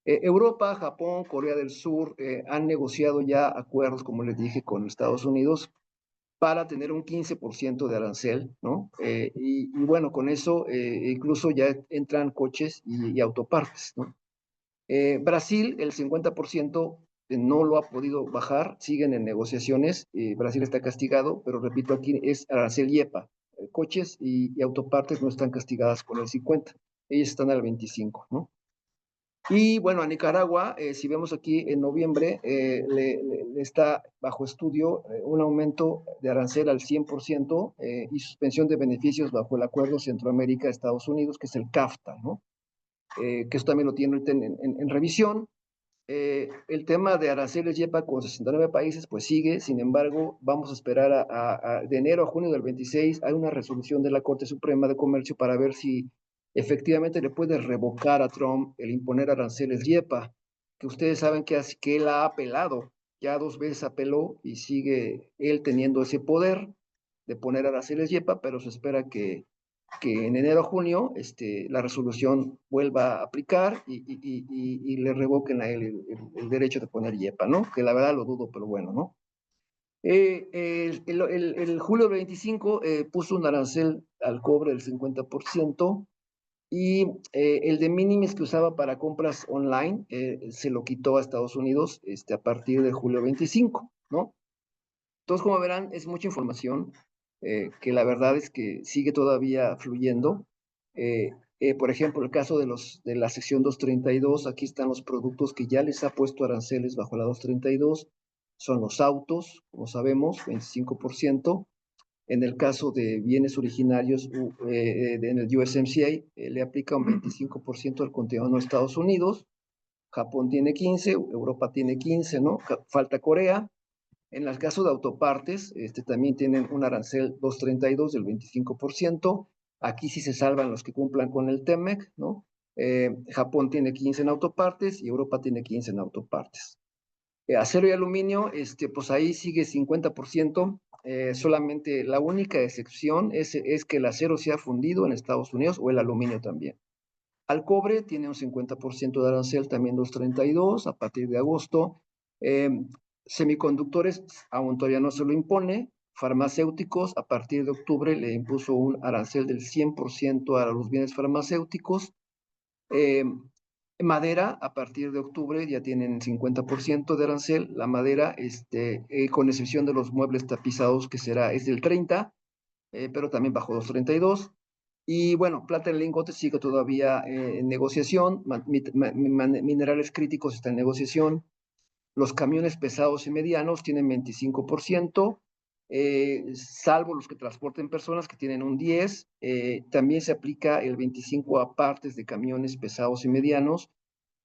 Europa, Japón, Corea del Sur han negociado ya acuerdos, como les dije, con Estados Unidos para tener un 15% de arancel, ¿no? Y bueno, con eso incluso ya entran coches y autopartes, ¿no? Brasil, el 50% no lo ha podido bajar, siguen en negociaciones, Brasil está castigado, pero repito, aquí es arancel IEPA, coches y autopartes no están castigadas con el 50, ellas están al 25, ¿no? Y bueno, a Nicaragua, si vemos aquí en noviembre, le está bajo estudio un aumento de arancel al 100% y suspensión de beneficios bajo el Acuerdo Centroamérica-Estados Unidos, que es el CAFTA, ¿no? Que eso también lo tiene en revisión. El tema de aranceles IEPA con 69 países, pues sigue, sin embargo, vamos a esperar de enero a junio del 26, hay una resolución de la Corte Suprema de Comercio para ver si efectivamente le puede revocar a Trump el imponer aranceles IEPA, que ustedes saben que él ha apelado, ya 2 veces apeló y sigue él teniendo ese poder de poner aranceles IEPA, pero se espera que en enero a junio la resolución vuelva a aplicar y le revoquen a él el derecho de poner IEPA, ¿no? Que la verdad lo dudo, pero bueno, ¿no? El julio 25 puso un arancel al cobre del 50% y el de minimis que usaba para compras online se lo quitó a Estados Unidos a partir de julio 25, ¿no? Entonces, como verán, es mucha información que la verdad es que sigue todavía fluyendo. Por ejemplo, el caso de la sección 232, aquí están los productos que ya les ha puesto aranceles bajo la 232, son los autos, como sabemos, 25%. En el caso de bienes originarios, en el USMCA, le aplica un 25% al contenido de Estados Unidos, Japón tiene 15, Europa tiene 15, ¿no? Falta Corea. En el caso de autopartes, también tienen un arancel 232 del 25%. Aquí sí se salvan los que cumplan con el TEMEC, ¿no? Japón tiene 15 en autopartes y Europa tiene 15 en autopartes. Acero y aluminio, pues ahí sigue 50%. Solamente la única excepción es que el acero se ha fundido en Estados Unidos o el aluminio también. Al cobre tiene un 50% de arancel, también 232 a partir de agosto. Semiconductores aún todavía no se lo impone. Farmacéuticos, a partir de octubre le impuso un arancel del 100% a los bienes farmacéuticos. Madera, a partir de octubre ya tienen 50% de arancel. La madera, con excepción de los muebles tapizados, que es del 30%, pero también bajo 232. Y bueno, plata en lingote sigue todavía en negociación, minerales críticos está en negociación, los camiones pesados y medianos tienen 25%, salvo los que transporten personas que tienen un 10%, también se aplica el 25% a partes de camiones pesados y medianos,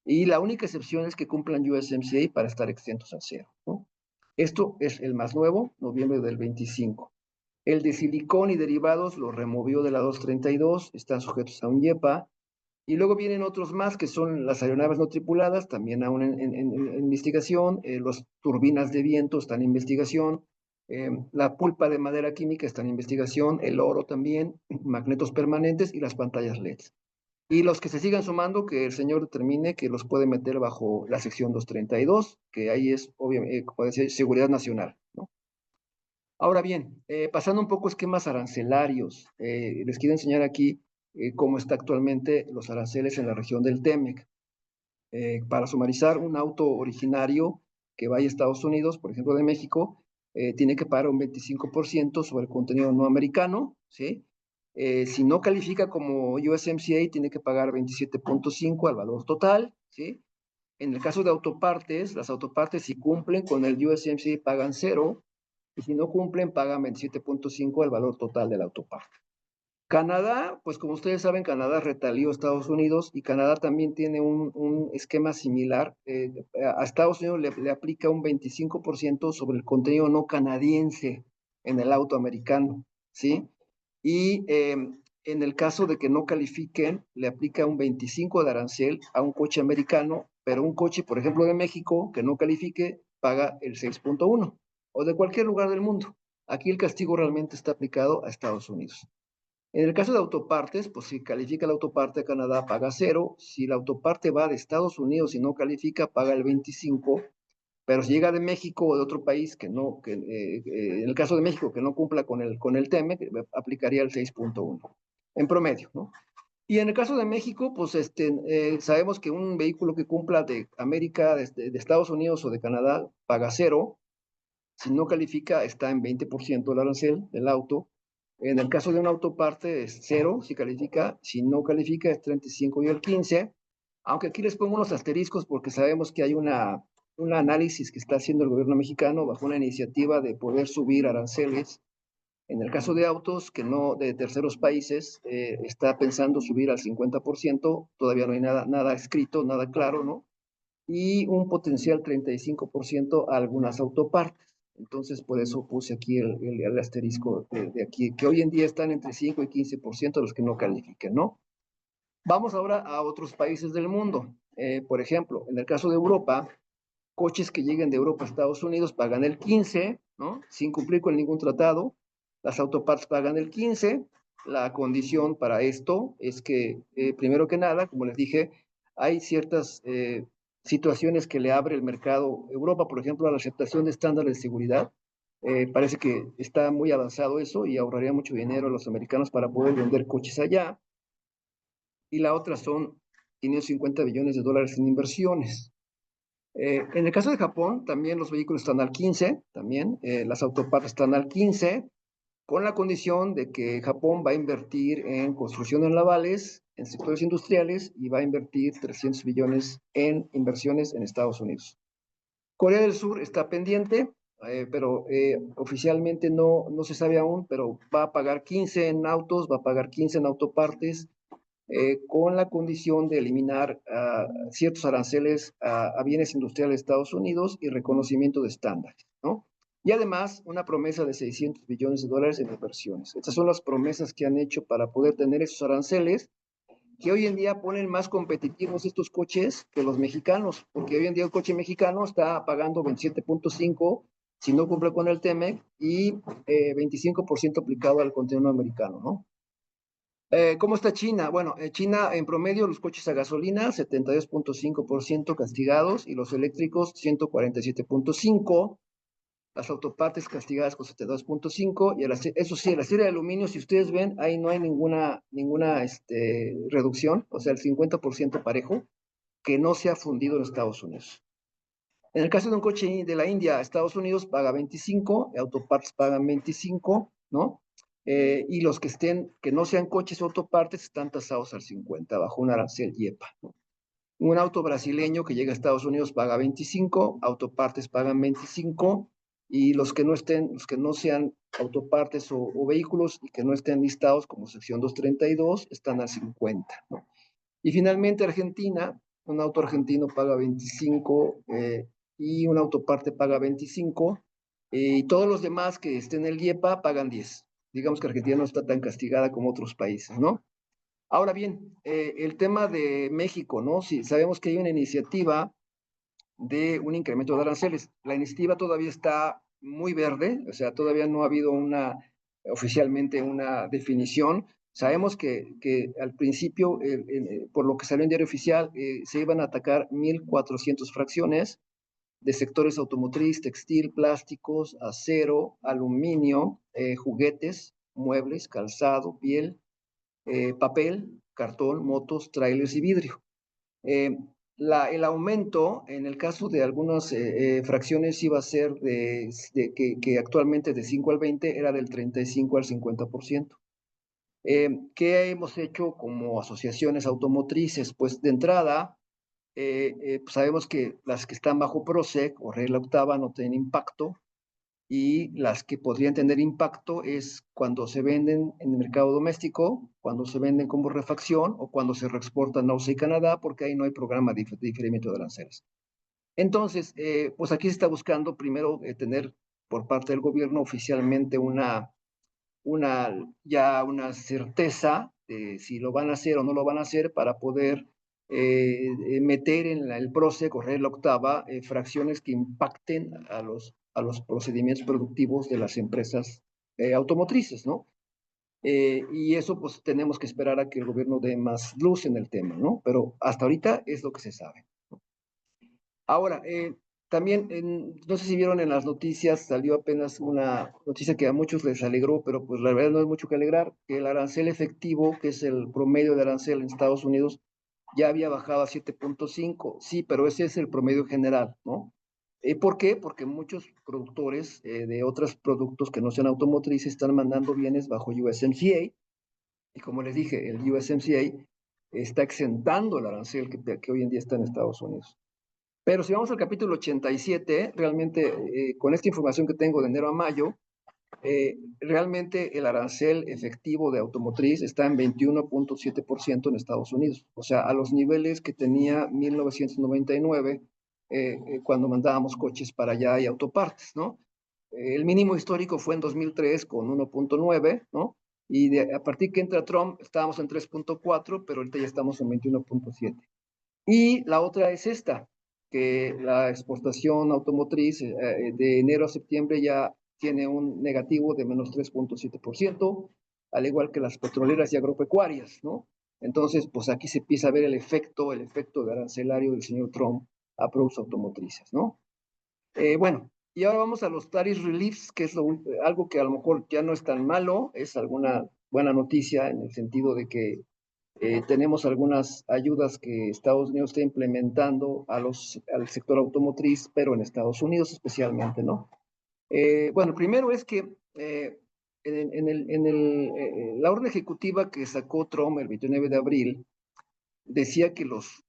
y la única excepción es que cumplan USMCA para estar exentos al cero, ¿no? Esto es el más nuevo, noviembre del 25. El de silicón y derivados lo removió de la 232, están sujetos a un IEPA. Y luego vienen otros más que son las aeronaves no tripuladas, también aún en investigación. Las turbinas de viento están en investigación. La pulpa de madera química está en investigación. El oro también, magnetos permanentes y las pantallas LED. Y los que se sigan sumando, que el señor determine que los puede meter bajo la sección 232, que ahí es, obviamente, como decía, seguridad nacional, ¿no? Ahora bien, pasando un poco a esquemas arancelarios, les quiero enseñar aquí cómo está actualmente los aranceles en la región del TEMEC. Para sumarizar, un auto originario que vaya a Estados Unidos, por ejemplo de México, tiene que pagar un 25% sobre el contenido no americano, ¿sí? Si no califica como USMCA, tiene que pagar 27.5 al valor total, ¿sí? En el caso de autopartes, las autopartes si cumplen con el USMCA pagan 0, y si no cumplen, pagan 27.5 al valor total del autoparte. Canadá, pues como ustedes saben, Canadá retalió a Estados Unidos y Canadá también tiene un esquema similar. A Estados Unidos le aplica un 25% sobre el contenido no canadiense en el auto americano, ¿sí? Y en el caso de que no califiquen, le aplica un 25% de arancel a un coche americano, pero un coche, por ejemplo, de México, que no califique, paga el 6.1%, o de cualquier lugar del mundo. Aquí el castigo realmente está aplicado a Estados Unidos. En el caso de autopartes, pues si califica la autoparte de Canadá, paga 0. Si la autoparte va de Estados Unidos y no califica, paga el 25. Pero si llega de México o de otro país que no, en el caso de México, que no cumpla con el TEMEC, aplicaría el 6.1 en promedio, ¿no? Y en el caso de México, pues sabemos que un vehículo que cumpla de América, de Estados Unidos o de Canadá, paga 0. Si no califica, está en 20% el arancel del auto. En el caso de una autoparte es 0 si califica, si no califica es 35 y el 15. Aunque aquí les pongo unos asteriscos porque sabemos que hay un análisis que está haciendo el gobierno mexicano bajo una iniciativa de poder subir aranceles. En el caso de autos que no de terceros países, está pensando subir al 50%, todavía no hay nada escrito, nada claro, ¿no? Y un potencial 35% a algunas autopartes. Entonces, por eso puse aquí el asterisco de aquí, que hoy en día están entre 5 y 15% los que no califiquen, ¿no? Vamos ahora a otros países del mundo. Por ejemplo, en el caso de Europa, coches que lleguen de Europa a Estados Unidos pagan el 15, ¿no? Sin cumplir con ningún tratado. Las autopartes pagan el 15. La condición para esto es que, primero que nada, como les dije, hay ciertas situaciones que le abre el mercado Europa, por ejemplo, a la aceptación de estándares de seguridad. Parece que está muy avanzado eso y ahorraría mucho dinero a los americanos para poder vender coches allá. Y la otra son 550 billones de dólares en inversiones. En el caso de Japón, también los vehículos están al 15, también las autopartes están al 15, con la condición de que Japón va a invertir en construcciones navales, en sectores industriales y va a invertir 300 billones en inversiones en Estados Unidos. Corea del Sur está pendiente, pero oficialmente no se sabe aún, pero va a pagar 15 en autos, va a pagar 15 en autopartes, con la condición de eliminar ciertos aranceles a bienes industriales de Estados Unidos y reconocimiento de estándares, ¿no? Y además, una promesa de 600 billones de dólares en inversiones. Estas son las promesas que han hecho para poder tener esos aranceles, que hoy en día ponen más competitivos estos coches que los mexicanos, porque hoy en día el coche mexicano está pagando 27.5 si no cumple con el TEMEC y 25% aplicado al contenido americano, ¿no? ¿Cómo está China? Bueno, China en promedio los coches a gasolina 72.5% castigados y los eléctricos 147.5%, las autopartes castigadas con 72.5% y eso sí, el acero de aluminio, si ustedes ven, ahí no hay ninguna reducción, o sea, el 50% parejo que no se ha fundido en Estados Unidos. En el caso de un coche de la India a Estados Unidos paga 25, autopartes pagan 25, ¿no? Y los que no sean coches o autopartes están tasados al 50, bajo un arancel IEPA, ¿no? Un auto brasileño que llega a Estados Unidos paga 25, autopartes pagan 25, y los que no sean autopartes o vehículos y que no estén listados como sección 232 están al 50, ¿no? Y finalmente Argentina, un auto argentino paga 25 y una autoparte paga 25, y todos los demás que estén en el IEPA pagan 10. Digamos que Argentina no está tan castigada como otros países, ¿no? Ahora bien, el tema de México, ¿no? Sí, sabemos que hay una iniciativa de un incremento de aranceles. La iniciativa todavía está muy verde, o sea, todavía no ha habido oficialmente una definición. Sabemos que al principio, por lo que salió en Diario Oficial, se iban a atacar 1.400 fracciones de sectores automotriz, textil, plásticos, acero, aluminio, juguetes, muebles, calzado, piel, papel, cartón, motos, trailers y vidrio. El aumento, en el caso de algunas fracciones, iba a ser que actualmente de 5 al 20 era del 35 al 50%. ¿Qué hemos hecho como asociaciones automotrices? Pues de entrada, pues sabemos que las que están bajo PROSEC o regla octava no tienen impacto. y las que podrían tener impacto es cuando se venden en el mercado doméstico, cuando se venden como refacción o cuando se reexportan a USA y Canadá, porque ahí no hay programa de diferimiento de aranceles. Entonces, pues aquí se está buscando primero tener por parte del gobierno oficialmente ya una certeza de si lo van a hacer o no lo van a hacer para poder meter en el PROCE, correr la octava, fracciones que impacten a los procedimientos productivos de las empresas automotrices, ¿no? Y eso pues tenemos que esperar a que el gobierno dé más luz en el tema, ¿no? Pero hasta ahorita es lo que se sabe. Ahora, también, no sé si vieron en las noticias, salió apenas una noticia que a muchos les alegró, pero pues la verdad no es mucho que alegrar, que el arancel efectivo, que es el promedio de arancel en Estados Unidos, ya había bajado a 7.5. Sí, pero ese es el promedio general, ¿no? ¿Por qué? Porque muchos productores de otros productos que no sean automotrices están mandando bienes bajo USMCA, y como les dije, el USMCA está exentando el arancel que hoy en día está en Estados Unidos. Pero si vamos al capítulo 87, realmente con esta información que tengo de enero a mayo, realmente el arancel efectivo de automotriz está en 21.7% en Estados Unidos. O sea, a los niveles que tenía 1999 cuando mandábamos coches para allá y autopartes, ¿no? El mínimo histórico fue en 2003 con 1.9, ¿no? Y a partir que entra Trump estábamos en 3.4, pero ahorita ya estamos en 21.7. Y la otra es esta, que la exportación automotriz de enero a septiembre ya tiene un negativo de menos 3.7%, al igual que las petroleras y agropecuarias, ¿no? Entonces, pues aquí se empieza a ver el efecto de arancelario del señor Trump a productos automotrices, ¿no? Bueno, y ahora vamos a los tariff reliefs, que es algo que a lo mejor ya no es tan malo, es alguna buena noticia en el sentido de que tenemos algunas ayudas que Estados Unidos está implementando al sector automotriz, pero en Estados Unidos especialmente, ¿no? Bueno, primero es que la orden ejecutiva que sacó Trump el 29 de abril decía que los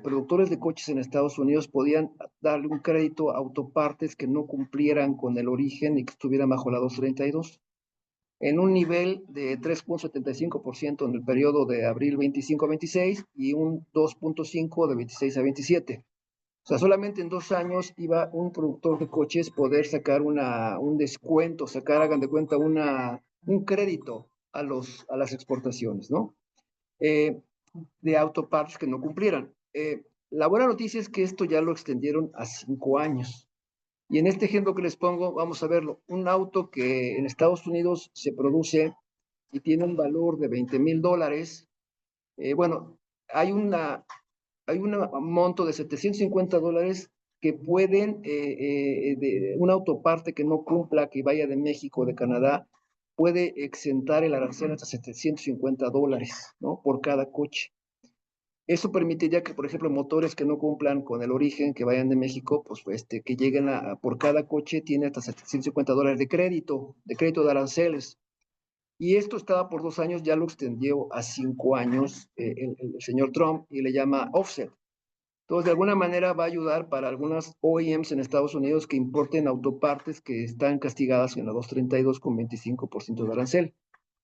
productores de coches en Estados Unidos podían darle un crédito a autopartes que no cumplieran con el origen y que estuvieran bajo la 232 en un nivel de 3.75% en el periodo de abril 25 a 26 y un 2.5 de 26 a 27. O sea, solamente en 2 años iba un productor de coches poder sacar un descuento, hagan de cuenta, un crédito a las exportaciones, ¿no? De autopartes que no cumplieran. La buena noticia es que esto ya lo extendieron a 5 años. Y en este ejemplo que les pongo, vamos a verlo. Un auto que en Estados Unidos se produce y tiene un valor de $20,000. Bueno, hay un monto de $750 que pueden, una autoparte que no cumpla, que vaya de México o de Canadá, puede exentar el arancel hasta $750, ¿no? Por cada coche. Eso permitiría que, por ejemplo, motores que no cumplan con el origen, que vayan de México, pues que lleguen por cada coche tiene hasta $750 de crédito de aranceles. Y esto estaba por 2 años, ya lo extendió a 5 años el señor Trump y le llama offset. Entonces, de alguna manera va a ayudar para algunas OEMs en Estados Unidos que importen autopartes que están castigadas en la 232 con 25% de arancel.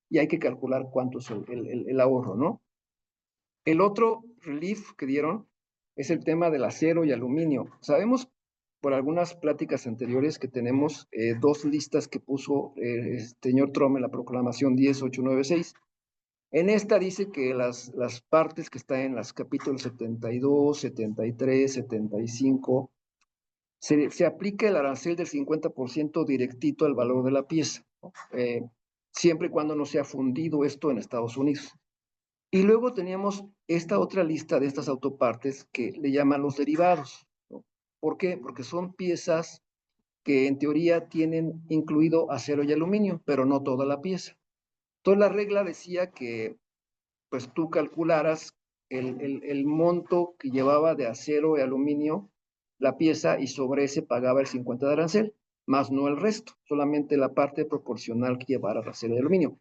Y hay que calcular cuánto es el ahorro, ¿no? El otro relief que dieron es el tema del acero y aluminio. Sabemos por algunas pláticas anteriores que tenemos 2 listas que puso el señor Trump en la proclamación 10896. En esta dice que las partes que están en los capítulos 72, 73, 75, se aplica el arancel del 50% directito al valor de la pieza, ¿no? Siempre y cuando no sea fundido esto en Estados Unidos. Y luego teníamos esta otra lista de estas autopartes que le llaman los derivados, ¿no? ¿Por qué? Porque son piezas que en teoría tienen incluido acero y aluminio, pero no toda la pieza. Entonces la regla decía que pues tú calcularas el monto que llevaba de acero y aluminio la pieza y sobre ese pagaba el 50 de arancel, más no el resto, solamente la parte proporcional que llevara acero y aluminio.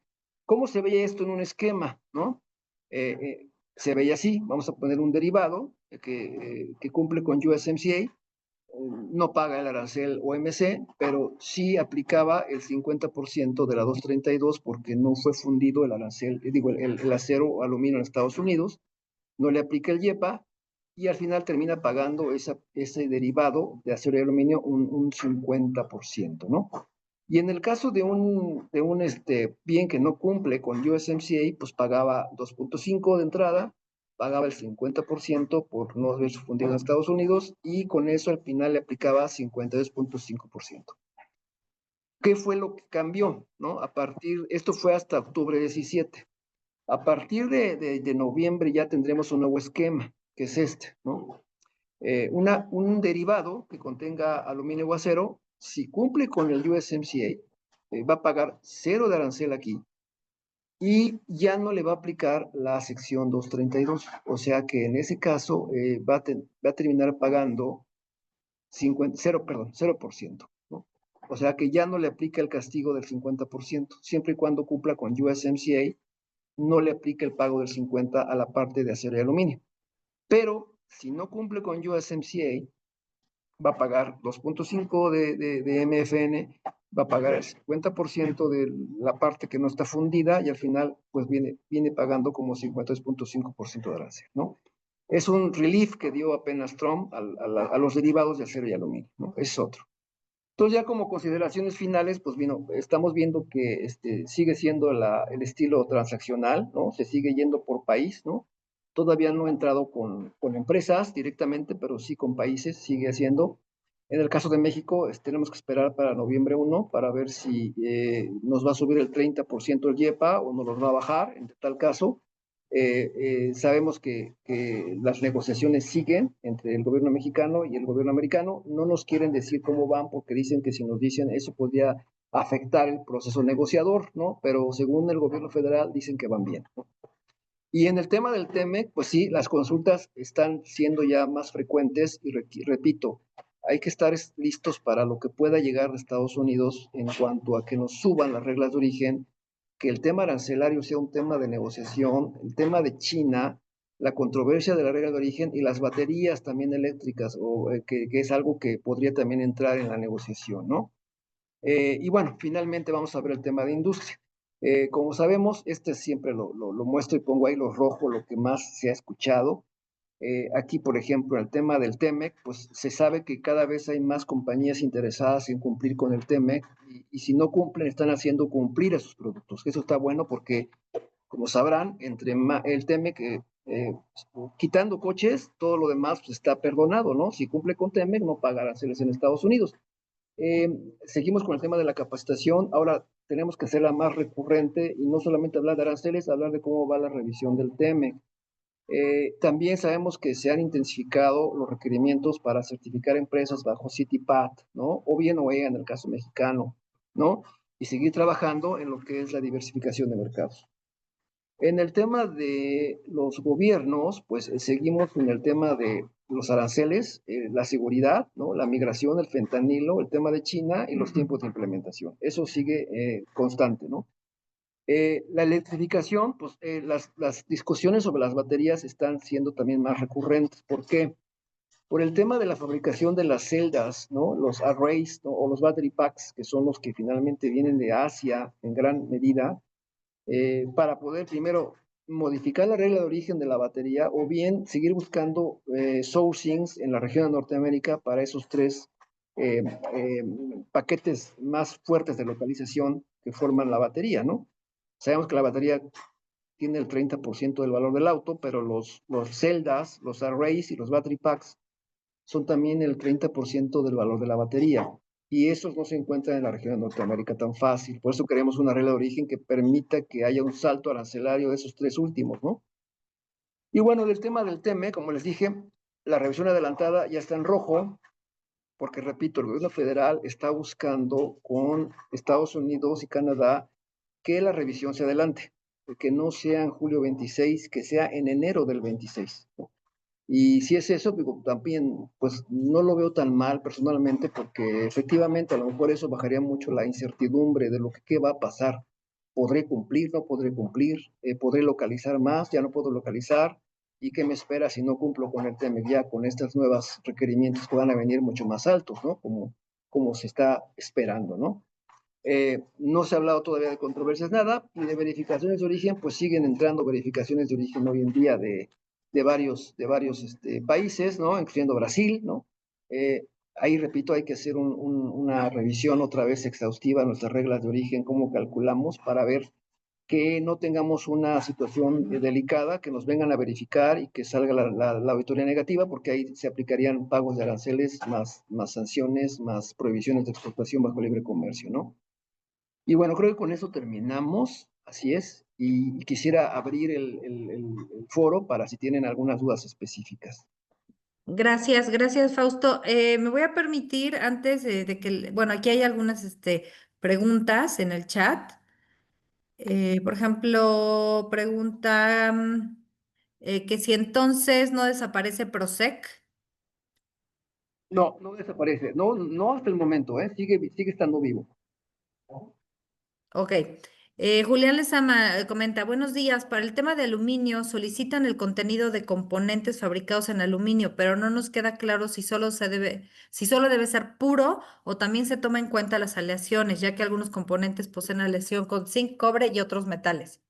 ¿Cómo se veía esto en un esquema, no? Se veía así, vamos a poner un derivado que cumple con USMCA, no paga el arancel OMC, pero sí aplicaba el 50% de la 232 porque no fue fundido el arancel, el acero aluminio en Estados Unidos, no le aplica el IEPA y al final termina pagando ese derivado de acero y aluminio un 50%, ¿no? Y en el caso de un bien que no cumple con USMCA, pues pagaba 2.5 de entrada, pagaba el 50% por no haber fundido en Estados Unidos y con eso al final le aplicaba 52.5%. ¿Qué fue lo que cambió? ¿No? Esto fue hasta octubre 17. A partir de noviembre ya tendremos un nuevo esquema, que es este, ¿no? Un derivado que contenga aluminio o acero, si cumple con el USMCA, va a pagar 0 de arancel aquí y ya no le va a aplicar la sección 232. O sea que en ese caso va a terminar pagando 0%, ¿no? O sea que ya no le aplica el castigo del 50%, siempre y cuando cumpla con USMCA, no le aplica el pago del 50% a la parte de acero y aluminio. Pero si no cumple con USMCA, va a pagar 2.5 de MFN, va a pagar el 50% de la parte que no está fundida y al final pues viene pagando como 52.5% de arancel, ¿no? Es un relief que dio apenas Trump a los derivados de acero y aluminio, ¿no? Es otro. Entonces ya como consideraciones finales, pues estamos viendo que sigue siendo el estilo transaccional, ¿no? Se sigue yendo por país, ¿no? Todavía no ha entrado con empresas directamente, pero sí con países, sigue haciendo. En el caso de México, tenemos que esperar para noviembre 1 para ver si nos va a subir el 30% el IEPA o nos los va a bajar, en tal caso. Sabemos que las negociaciones siguen entre el gobierno mexicano y el gobierno americano. No nos quieren decir cómo van porque dicen que si nos dicen eso podría afectar el proceso negociador, ¿no? Pero según el gobierno federal dicen que van bien, ¿no? Y en el tema del TEMEC, pues sí, las consultas están siendo ya más frecuentes y repito, hay que estar listos para lo que pueda llegar de Estados Unidos en cuanto a que nos suban las reglas de origen, que el tema arancelario sea un tema de negociación, el tema de China, la controversia de la regla de origen y las baterías también eléctricas, que es algo que podría también entrar en la negociación, ¿no? Y bueno, finalmente vamos a ver el tema de industria. Como sabemos, siempre lo muestro y pongo ahí lo rojo, lo que más se ha escuchado. Aquí, por ejemplo, el tema del TEMEC, pues se sabe que cada vez hay más compañías interesadas en cumplir con el TEMEC y si no cumplen, están haciendo cumplir a sus productos. Eso está bueno porque, como sabrán, entre el TEMEC, quitando coches, todo lo demás pues, está perdonado, ¿no? Si cumple con TEMEC, no paga aranceles en Estados Unidos. Seguimos con el tema de la capacitación. Ahora tenemos que hacerla más recurrente y no solamente hablar de aranceles, hablar de cómo va la revisión del TEMEC. También sabemos que se han intensificado los requerimientos para certificar empresas bajo CITIPAT, ¿no? O bien OEA en el caso mexicano, ¿no? Y seguir trabajando en lo que es la diversificación de mercados. En el tema de los gobiernos, pues seguimos en el tema de los aranceles, la seguridad, ¿no? La migración, el fentanilo, el tema de China y los tiempos de implementación. Eso sigue constante, ¿no? La electrificación, pues las discusiones sobre las baterías están siendo también más recurrentes. ¿Por qué? Por el tema de la fabricación de las celdas, ¿no? Los arrays, ¿no? O los battery packs, que son los que finalmente vienen de Asia en gran medida, para poder primero modificar la regla de origen de la batería o bien seguir buscando sourcings en la región de Norteamérica para esos tres paquetes más fuertes de localización que forman la batería, ¿no? Sabemos que la batería tiene el 30% del valor del auto, pero los celdas, los arrays y los battery packs son también el 30% del valor de la batería. Y esos no se encuentran en la región de Norteamérica tan fácil. Por eso queremos una regla de origen que permita que haya un salto arancelario de esos tres últimos, ¿no? Y bueno, del tema del TEME, como les dije, la revisión adelantada ya está en rojo, porque repito, el gobierno federal está buscando con Estados Unidos y Canadá que la revisión se adelante, que no sea en julio 26, que sea en enero del 26, ¿no? Y si es eso, digo, también, pues no lo veo tan mal personalmente, porque efectivamente a lo mejor eso bajaría mucho la incertidumbre de lo que qué va a pasar. ¿Podré cumplir? ¿No podré cumplir? ¿Podré localizar más? ¿Ya no puedo localizar? ¿Y qué me espera si no cumplo con el TEMEC ya con estos nuevos requerimientos que van a venir mucho más altos, ¿no? Como se está esperando, ¿no? No se ha hablado todavía de controversias, nada, y de verificaciones de origen, pues siguen entrando verificaciones de origen hoy en día de varios países, ¿no? Incluyendo Brasil, ¿no? Ahí, repito, hay que hacer una revisión otra vez exhaustiva de nuestras reglas de origen, cómo calculamos, para ver que no tengamos una situación delicada, que nos vengan a verificar y que salga la auditoría negativa, porque ahí se aplicarían pagos de aranceles, más sanciones, más prohibiciones de exportación bajo libre comercio, ¿no? Y bueno, creo que con eso terminamos, así es, y quisiera abrir el foro para si tienen algunas dudas específicas. Gracias, gracias, Fausto. Me voy a permitir, antes de que, bueno, aquí hay algunas preguntas en el chat. Por ejemplo, pregunta que si entonces no desaparece Prosec. No, no desaparece, no hasta el momento, ¿eh? Sigue estando vivo. Ok. Julián Lezama comenta, buenos días, para el tema de aluminio solicitan el contenido de componentes fabricados en aluminio, pero no nos queda claro si solo debe ser puro o también se toma en cuenta las aleaciones, ya que algunos componentes poseen aleación con zinc, cobre y otros metales.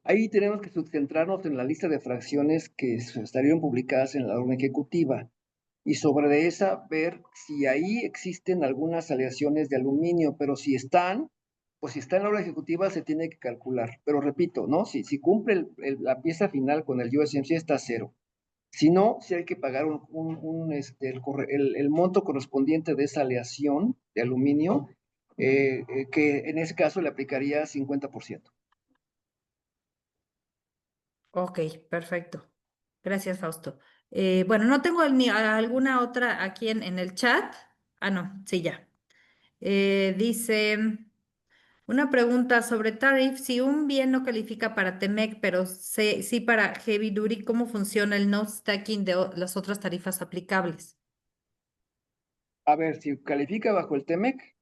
Ahí tenemos que subcentrarnos en la lista de fracciones que estarían publicadas en la orden ejecutiva y sobre esa ver si ahí existen algunas aleaciones de aluminio, pero si están, pues si está en la orden ejecutiva se tiene que calcular. Pero repito, ¿no? Si cumple la pieza final con el USMCA está a cero. Si no, si hay que pagar el monto correspondiente de esa aleación de aluminio, que en ese caso le aplicaría 50%. Ok, perfecto. Gracias, Fausto. Bueno, no tengo ni alguna otra aquí en el chat. Ah, no, sí, ya. Dice una pregunta sobre tariff. Si un bien no califica para TEMEC, pero sí para Heavy Duty, ¿cómo funciona el no stacking de las otras tarifas aplicables? A ver, si califica bajo el TEMEC,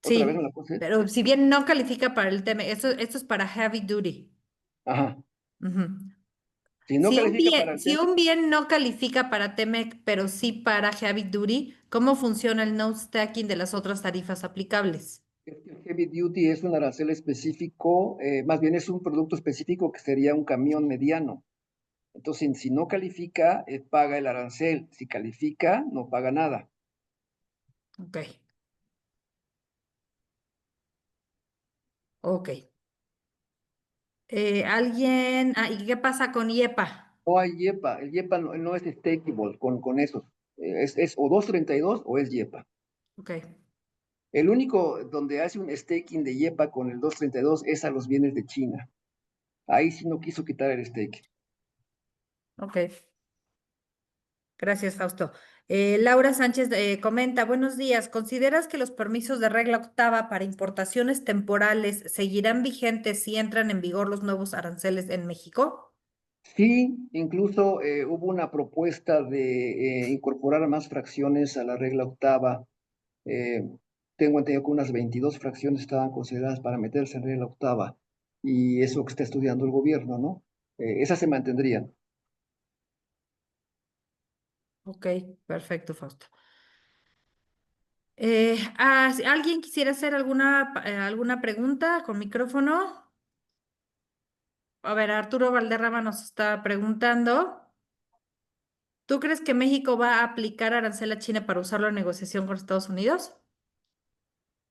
otra vez me Sí, la puse. pero si bien no califica para el TEMEC, esto es para Heavy Duty. Ajá. Ujú. Si no califica para el Si TEMEC, un bien no califica para TEMEC, pero sí para Heavy Duty, ¿cómo funciona el no stacking de las otras tarifas aplicables? el Heavy Duty es un arancel específico, más bien es un producto específico que sería un camión mediano. Entonces, si no califica, paga el arancel. Si califica, no paga nada. Ok, ok. ¿Y qué pasa con IEPA? No hay IEPA. El IEPA no es stakeable con eso. Es o 232 o es IEPA. Ok, El único donde hace un staking de IEPA con el 232 es a los bienes de China. Ahí sí no quiso quitar el stake. ok. Gracias, Fausto. Laura Sánchez comenta, buenos días. ¿Consideras que los permisos de regla octava para importaciones temporales seguirán vigentes si entran en vigor los nuevos aranceles en México? Sí, incluso hubo una propuesta de incorporar más fracciones a la regla octava. Eh, Tengo entendido que unas 22 fracciones estaban consideradas para meterse en regla octava y eso que está estudiando el gobierno, ¿no? Esas se mantendrían. Ok, perfecto, Fausto. Si ¿alguien quisiera hacer alguna pregunta con micrófono? A ver, Arturo Valderrama nos está preguntando. ¿Tú crees que México va a aplicar arancel a China para usarlo en negociación con Estados Unidos?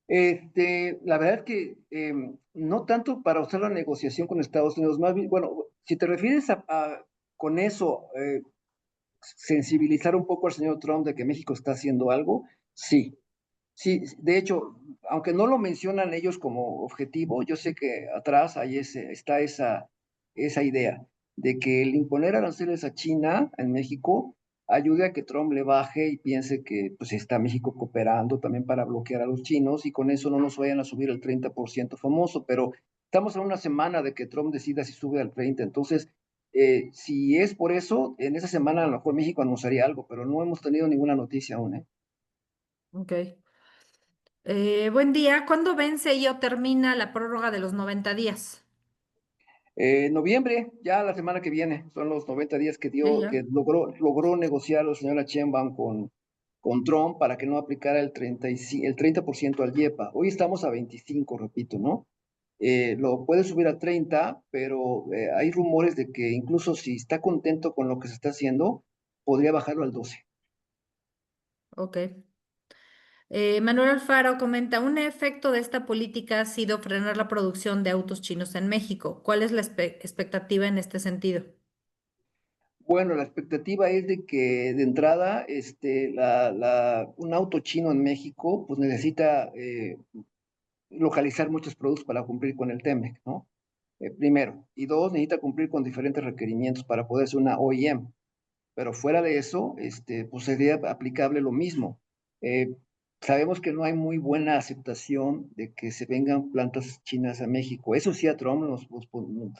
La verdad es que no tanto para usar la negociación con Estados Unidos, más bien, bueno, si te refieres con eso, sensibilizar un poco al señor Trump de que México está haciendo algo, sí. Sí, de hecho, aunque no lo mencionan ellos como objetivo, yo sé que atrás está esa idea de que el imponer aranceles a China en México ayude a que Trump le baje y piense que pues está México cooperando también para bloquear a los chinos y con eso no nos vayan a subir el 30% famoso, pero estamos a una semana de que Trump decida si sube al 30%, entonces si es por eso, en esa semana a lo mejor México anunciaría algo, pero no hemos tenido ninguna noticia aún, ¿eh? Ok. Buen día. ¿Cuándo vence y o termina la prórroga de los 90 días? Noviembre, ya la semana que viene, son los 90 días que Sí, ya. que logró negociar la señora Sheinbaum con Trump para que no aplicara el 30% al IEPA. Hoy estamos a 25, repito, ¿no? Lo puede subir a 30, pero hay rumores de que incluso si está contento con lo que se está haciendo, podría bajarlo al 12. Ok. Manuel Alfaro comenta, un efecto de esta política ha sido frenar la producción de autos chinos en México. ¿Cuál es la expectativa en este sentido? Bueno, la expectativa es de que de entrada, un auto chino en México, pues necesita localizar muchos productos para cumplir con el TEMEC, ¿no? Primero. Y dos, necesita cumplir con diferentes requerimientos para poder ser una OEM. Pero fuera de eso, pues sería aplicable lo mismo. Eh, Sabemos que no hay muy buena aceptación de que se vengan plantas chinas a México. Eso sí, a Trump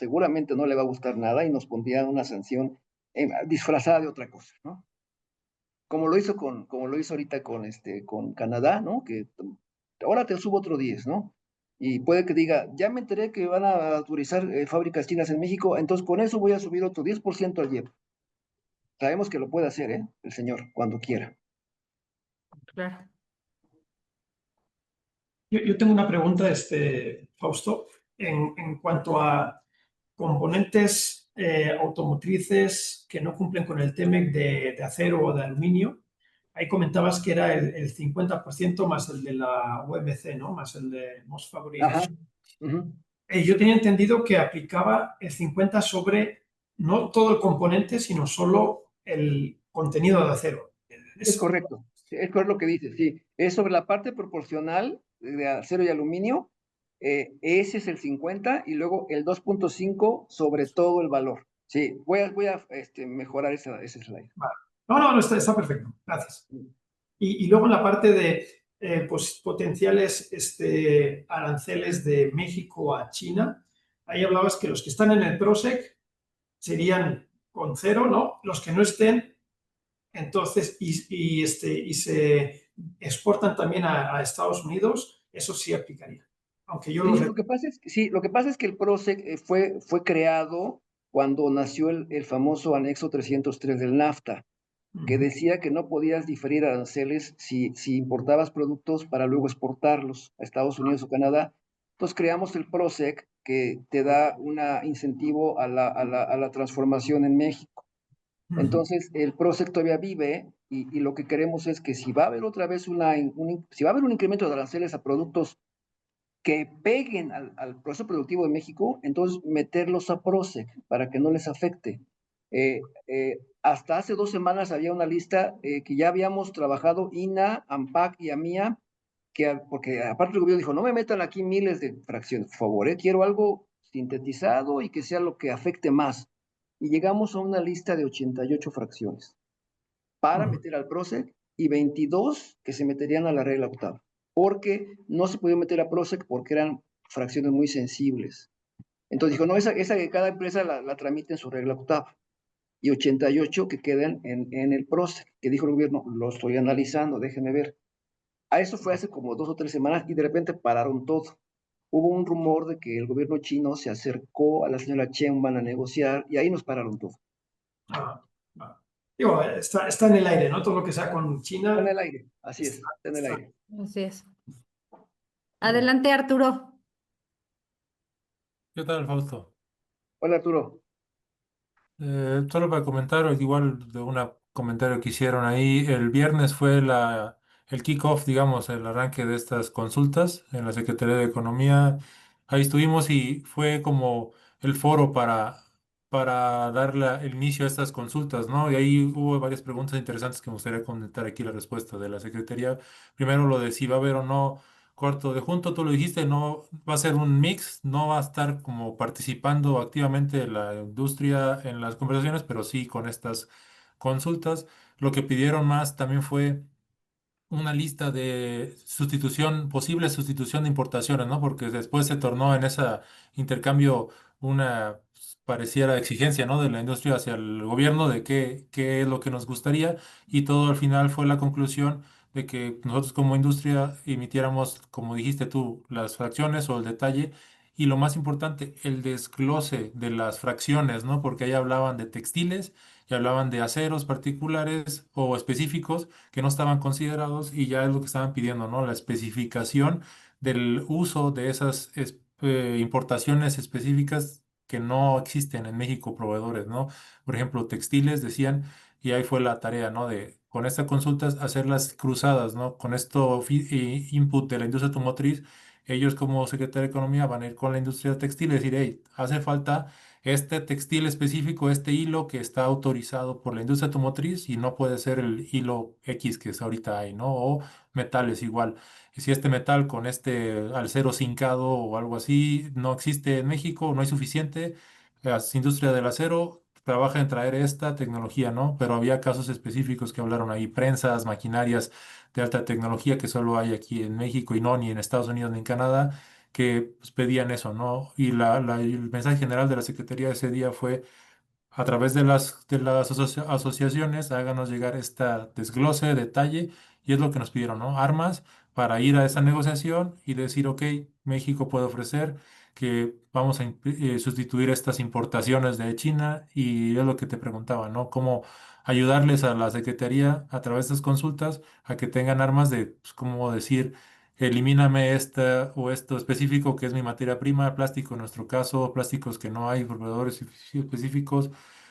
seguramente no le va a gustar nada y nos pondría una sanción disfrazada de otra cosa, ¿no? Como lo hizo ahorita con Canadá, ¿no? Que ahora te subo otro 10, ¿no? Y puede que diga, ya me enteré que van a autorizar fábricas chinas en México, entonces con eso voy a subir otro 10% al IEP. Sabemos que lo puede hacer, ¿eh? El señor, cuando quiera. Claro. Yo tengo una pregunta, Fausto, en cuanto a componentes automotrices que no cumplen con el TEMEC de acero o de aluminio. Ahí comentabas que era el 50% más el de la UMC, ¿no? Más el de Most Favored Ajá. Nation. Ujú. Yo tenía entendido que aplicaba el 50 sobre no todo el componente, sino solo el contenido de acero. Es correcto. Sí, es correcto lo que dices, sí. Es sobre la parte proporcional de acero y aluminio. Ese es el 50 y luego el 2.5 sobre todo el valor. Sí, voy a mejorar ese slide. Vale. No, está perfecto. Gracias. Y luego en la parte de pues, potenciales aranceles de México a China, ahí hablabas que los que están en el PROSEC serían con cero, ¿no? Los que no estén, entonces, y se exportan también a Estados Unidos, eso sí aplicaría. Aunque yo Sí, los... lo que pasa es que el PROSEC fue creado cuando nació el famoso anexo 303 del NAFTA, que Ujú. decía que no podías diferir aranceles si importabas productos para luego exportarlos a Estados Unidos o Canadá. Entonces creamos el PROSEC que te da un incentivo a la transformación en México. Ujú. Entonces el PROSEC todavía vive y lo que queremos es que si va a haber otra vez si va a haber un incremento de aranceles a productos que peguen al proceso productivo de México, entonces meterlos a PROSEC para que no les afecte. Hasta hace 2 semanas había una lista que ya habíamos trabajado INA, AMPAC y AMIA, porque aparte el gobierno dijo, no me metan aquí miles de fracciones, por favor, quiero algo sintetizado y que sea lo que afecte más. Y llegamos a una lista de 88 fracciones para Ujú. meter al PROSEC y 22 que se meterían a la regla octava, porque no se podía meter a PROSEC porque eran fracciones muy sensibles. Entonces dijo, no, esa que cada empresa la tramite en su regla octava. Y 88 que quedan en el PROSEC, que dijo el gobierno, lo estoy analizando, déjenme ver. A eso fue hace como 2 o 3 semanas y de repente pararon todo. Hubo un rumor de que el gobierno chino se acercó a la señora Chen, van a negociar y ahí nos pararon todo. Ah, ah. Digo, está en el aire, ¿no? Todo lo que sea con Está en China el aire, así es, está en el está. aire. Así es. Adelante, Arturo. ¿Qué tal, Fausto? Hola Arturo. Solo para comentar, igual de un comentario que hicieron ahí, el viernes fue el kickoff, digamos, el arranque de estas consultas en la Secretaría de Economía. Ahí estuvimos y fue como el foro para dar el inicio a estas consultas, ¿no? Y ahí hubo varias preguntas interesantes que me gustaría comentar aquí la respuesta de la Secretaría. Primero lo de si va a haber o no cuarto de junto, tú lo dijiste, no va a ser un mix, no va a estar como participando activamente la industria en las conversaciones, pero sí con estas consultas. Lo que pidieron más también fue una lista de sustitución, posible sustitución de importaciones, ¿no? Porque después se tornó en ese intercambio una pareciera exigencia, ¿no? De la industria hacia el gobierno de qué es lo que nos gustaría y todo al final fue la conclusión de que nosotros como industria emitiéramos, como dijiste tú, las fracciones o el detalle y lo más importante, el desglose de las fracciones, ¿no? Porque ahí hablaban de textiles y hablaban de aceros particulares o específicos que no estaban considerados y ya es lo que estaban pidiendo, ¿no? La especificación del uso de esas importaciones específicas que no existen en México proveedores, ¿no? Por ejemplo, textiles decían, y ahí fue la tarea, ¿no? De con estas consultas hacer las cruzadas, ¿no? Con esto input de la industria automotriz, ellos como Secretaría de Economía van a ir con la industria textil y decir, hey, hace falta este textil específico, este hilo que está autorizado por la industria automotriz y no puede ser el hilo X que es ahorita hay, ¿no? O metales igual. Y si este metal con este acero zincado o algo así no existe en México, no hay suficiente, la industria del acero trabaja en traer esta tecnología, ¿no? Pero había casos específicos que hablaron ahí, prensas, maquinarias de alta tecnología que solo hay aquí en México y no ni en Estados Unidos ni en Canadá, que pues, pedían eso, ¿no? Y el mensaje general de la Secretaría ese día fue a través de las asociaciones, háganos llegar esta desglose, detalle, y es lo que nos pidieron, ¿no? Armas para ir a esa negociación y decir, ok, México puede ofrecer que vamos a sustituir estas importaciones de China, y es lo que te preguntaba, ¿no? Cómo ayudarles a la Secretaría a través de estas consultas a que tengan armas de, pues, cómo decir, elimíname esta o esto específico que es mi materia prima, plástico en nuestro caso, plásticos que no hay proveedores específicos,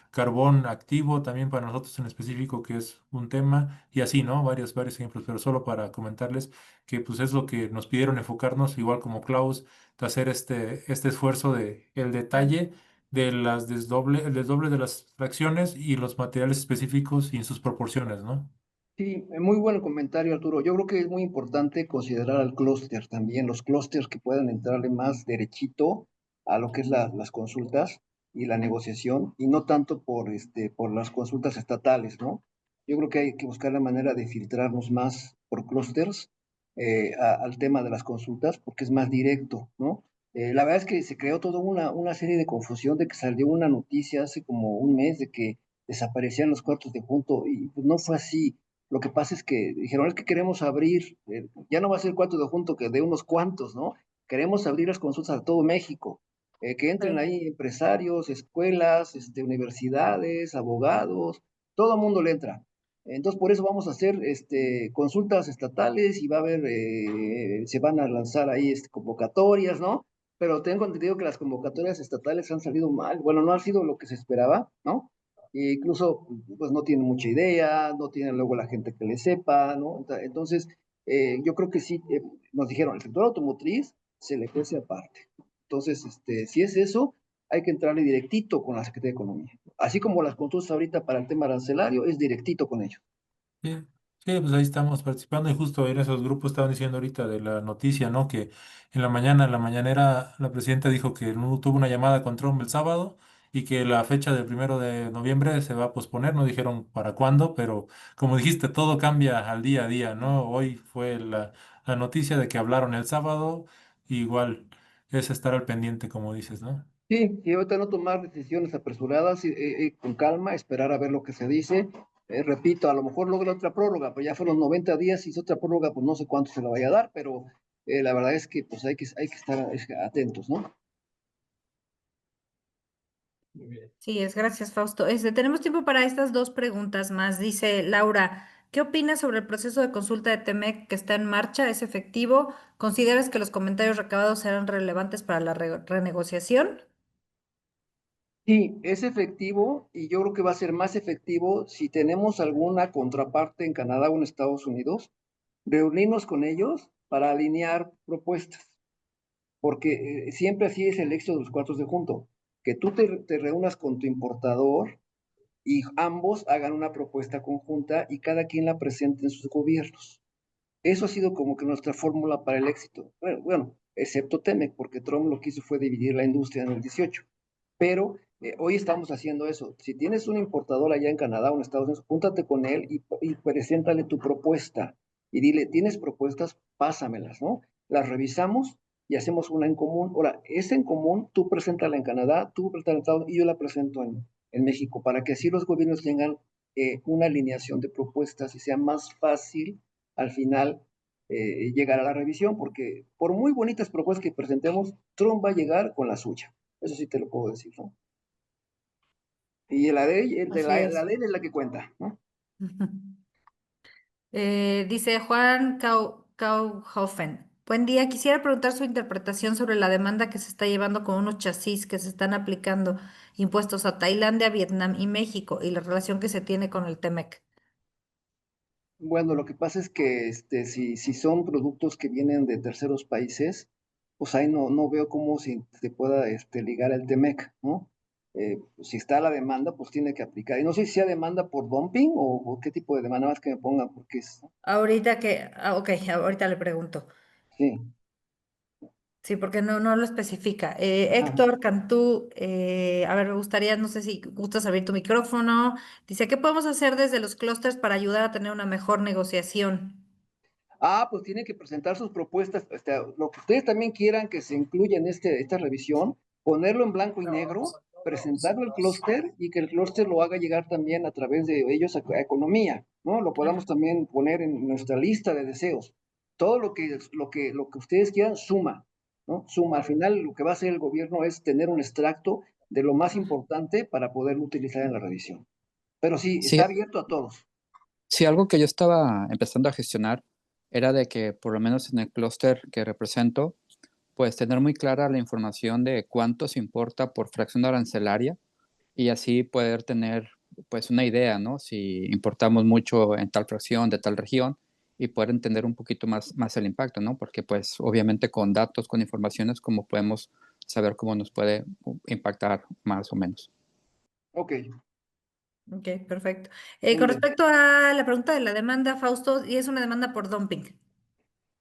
carbón activo también para nosotros en específico, que es un tema, y así, ¿no? Varios ejemplos, pero solo para comentarles que pues es lo que nos pidieron enfocarnos, igual como Klaus, de hacer este esfuerzo de el detalle de el desdoble de las fracciones y los materiales específicos y en sus proporciones, ¿no? Sí, muy buen comentario, Arturo. Yo creo que es muy importante considerar al clúster también, los clústeres que puedan entrarle más derechito a lo que es las consultas y la negociación, y no tanto por las consultas estatales, ¿no? Yo creo que hay que buscar la manera de filtrarnos más por clústeres al tema de las consultas, porque es más directo, ¿no? La verdad es que se creó toda una serie de confusión de que salió una noticia hace como un mes de que desaparecían los cuartos de junto, y pues no fue así. Lo que pasa es que dijeron, es que queremos abrir, ya no va a ser cuarto de junto que de unos cuantos, ¿no? Queremos abrir las consultas a todo México, que entren Sí. ahí empresarios, escuelas, universidades, abogados, todo el mundo le entra. Entonces, por eso vamos a hacer consultas estatales y va a haber, se van a lanzar ahí convocatorias, ¿no? Pero tengo entendido que las convocatorias estatales han salido mal, bueno, no ha sido lo que se esperaba, ¿no? E incluso pues no tienen mucha idea, no tienen luego la gente que le sepa, ¿no? Entonces, yo creo que sí, nos dijeron, el sector automotriz se le crece aparte. Entonces, si es eso, hay que entrarle directito con la Secretaría de Economía. Así como las consultas ahorita para el tema arancelario, es directito con ellos. Sí, sí, pues ahí estamos participando y justo en esos grupos estaban diciendo ahorita de la noticia, ¿no? Que en la mañana, en la mañanera, la presidenta dijo que no tuvo una llamada con Trump el sábado y que la fecha del 1 de noviembre se va a posponer. No dijeron para cuándo, pero como dijiste, todo cambia al día a día, ¿no? Hoy fue la noticia de que hablaron el sábado, igual es estar al pendiente, como dices, ¿no? Sí, y ahorita no tomar decisiones apresuradas, con calma, esperar a ver lo que se dice. Repito, a lo mejor logra otra prórroga, pero ya fueron 90 días, y si es otra prórroga, pues no sé cuánto se la vaya a dar, pero la verdad es que pues hay que estar atentos, ¿no? Muy bien. Sí, gracias, Fausto. Tenemos tiempo para estas dos preguntas más. Dice Laura, ¿qué opinas sobre el proceso de consulta de TEMEC que está en marcha? ¿Es efectivo? ¿Consideras que los comentarios recabados serán relevantes para la renegociación? Sí, es efectivo, y yo creo que va a ser más efectivo si tenemos alguna contraparte en Canadá o en Estados Unidos, reunirnos con ellos para alinear propuestas, porque siempre así es el éxito de los cuartos de junto, que tú te reúnas con tu importador y ambos hagan una propuesta conjunta y cada quien la presente en sus gobiernos. Eso ha sido como que nuestra fórmula para el éxito. Bueno, excepto Temec, porque Trump lo que hizo fue dividir la industria en el 18. Pero hoy estamos haciendo eso. Si tienes un importador allá en Canadá o en Estados Unidos, júntate con él y preséntale tu propuesta. Y dile, ¿tienes propuestas? Pásamelas, ¿no? Las revisamos y hacemos una en común. Ahora, esa en común, tú preséntala en Canadá, tú preséntala en Estados Unidos y yo la presento en México, para que así los gobiernos tengan una alineación de propuestas y sea más fácil al final llegar a la revisión, porque por muy bonitas propuestas que presentemos, Trump va a llegar con la suya. Eso sí te lo puedo decir, ¿no? Y la ley, Así es. la ley es la que cuenta, ¿no? Dice Juan Kauhofen. Buen día, quisiera preguntar su interpretación sobre la demanda que se está llevando con unos chasis que se están aplicando impuestos a Tailandia, Vietnam y México y la relación que se tiene con el TEMEC. Bueno, lo que pasa es que si son productos que vienen de terceros países, pues ahí no veo cómo se pueda ligar al TEMEC, ¿no? Pues si está la demanda, pues tiene que aplicar. Y no sé si sea demanda por dumping o qué tipo de demanda, más que me pongan, porque Ok, ahorita le pregunto. sí. Sí, porque no lo especifica. Ajá. Héctor Cantú, a ver, me gustaría, no sé si gustas abrir tu micrófono. Dice, ¿qué podemos hacer desde los clústeres para ayudar a tener una mejor negociación? Pues tienen que presentar sus propuestas, lo que ustedes también quieran que se incluya en esta revisión, ponerlo en blanco y negro, presentarlo al clúster y que el clúster lo haga llegar también a través de ellos a economía, ¿no? Lo podamos también poner en nuestra lista de deseos. Todo lo que ustedes quieran suma, ¿no? Suma. Al final lo que va a hacer el gobierno es tener un extracto de lo más importante para poderlo utilizar en la revisión. Pero sí, Sí, está abierto a todos. sí, algo que yo estaba empezando a gestionar era de que por lo menos en el clúster que represento, pues tener muy clara la información de cuánto se importa por fracción arancelaria y así poder tener pues una idea, ¿no? Si importamos mucho en tal fracción de tal región y poder entender un poquito más el impacto, ¿no? Porque pues obviamente con datos, con informaciones, como podemos saber cómo nos puede impactar más o menos. Ok, Ok, perfecto. muy Con bien. respecto a la pregunta de la demanda, Fausto, y es una demanda por dumping.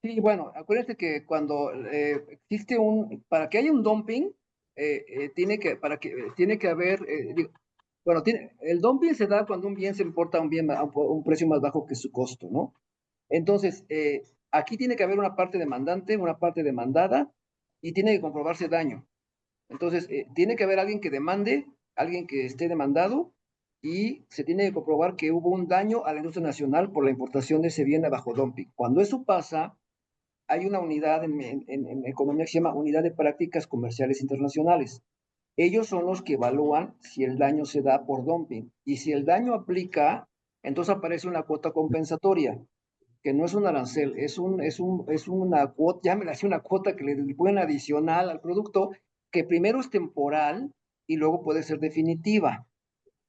Sí, bueno, acuérdense que cuando existe para que haya un dumping, tiene que haber, bueno, el dumping se da cuando un bien se importa a un precio más bajo que su costo, ¿no? Entonces, aquí tiene que haber una parte demandante, una parte demandada, y tiene que comprobarse daño. Entonces, tiene que haber alguien que demande, alguien que esté demandado, y se tiene que comprobar que hubo un daño a la industria nacional por la importación de ese bien a bajo dumping. Cuando eso pasa, hay una unidad en economía que se llama Unidad de Prácticas Comerciales Internacionales. Ellos son los que evalúan si el daño se da por dumping. Y si el daño aplica, entonces aparece una cuota compensatoria, que no es un arancel, es una cuota, ya me la hace una cuota que le ponen adicional al producto, que primero es temporal y luego puede ser definitiva.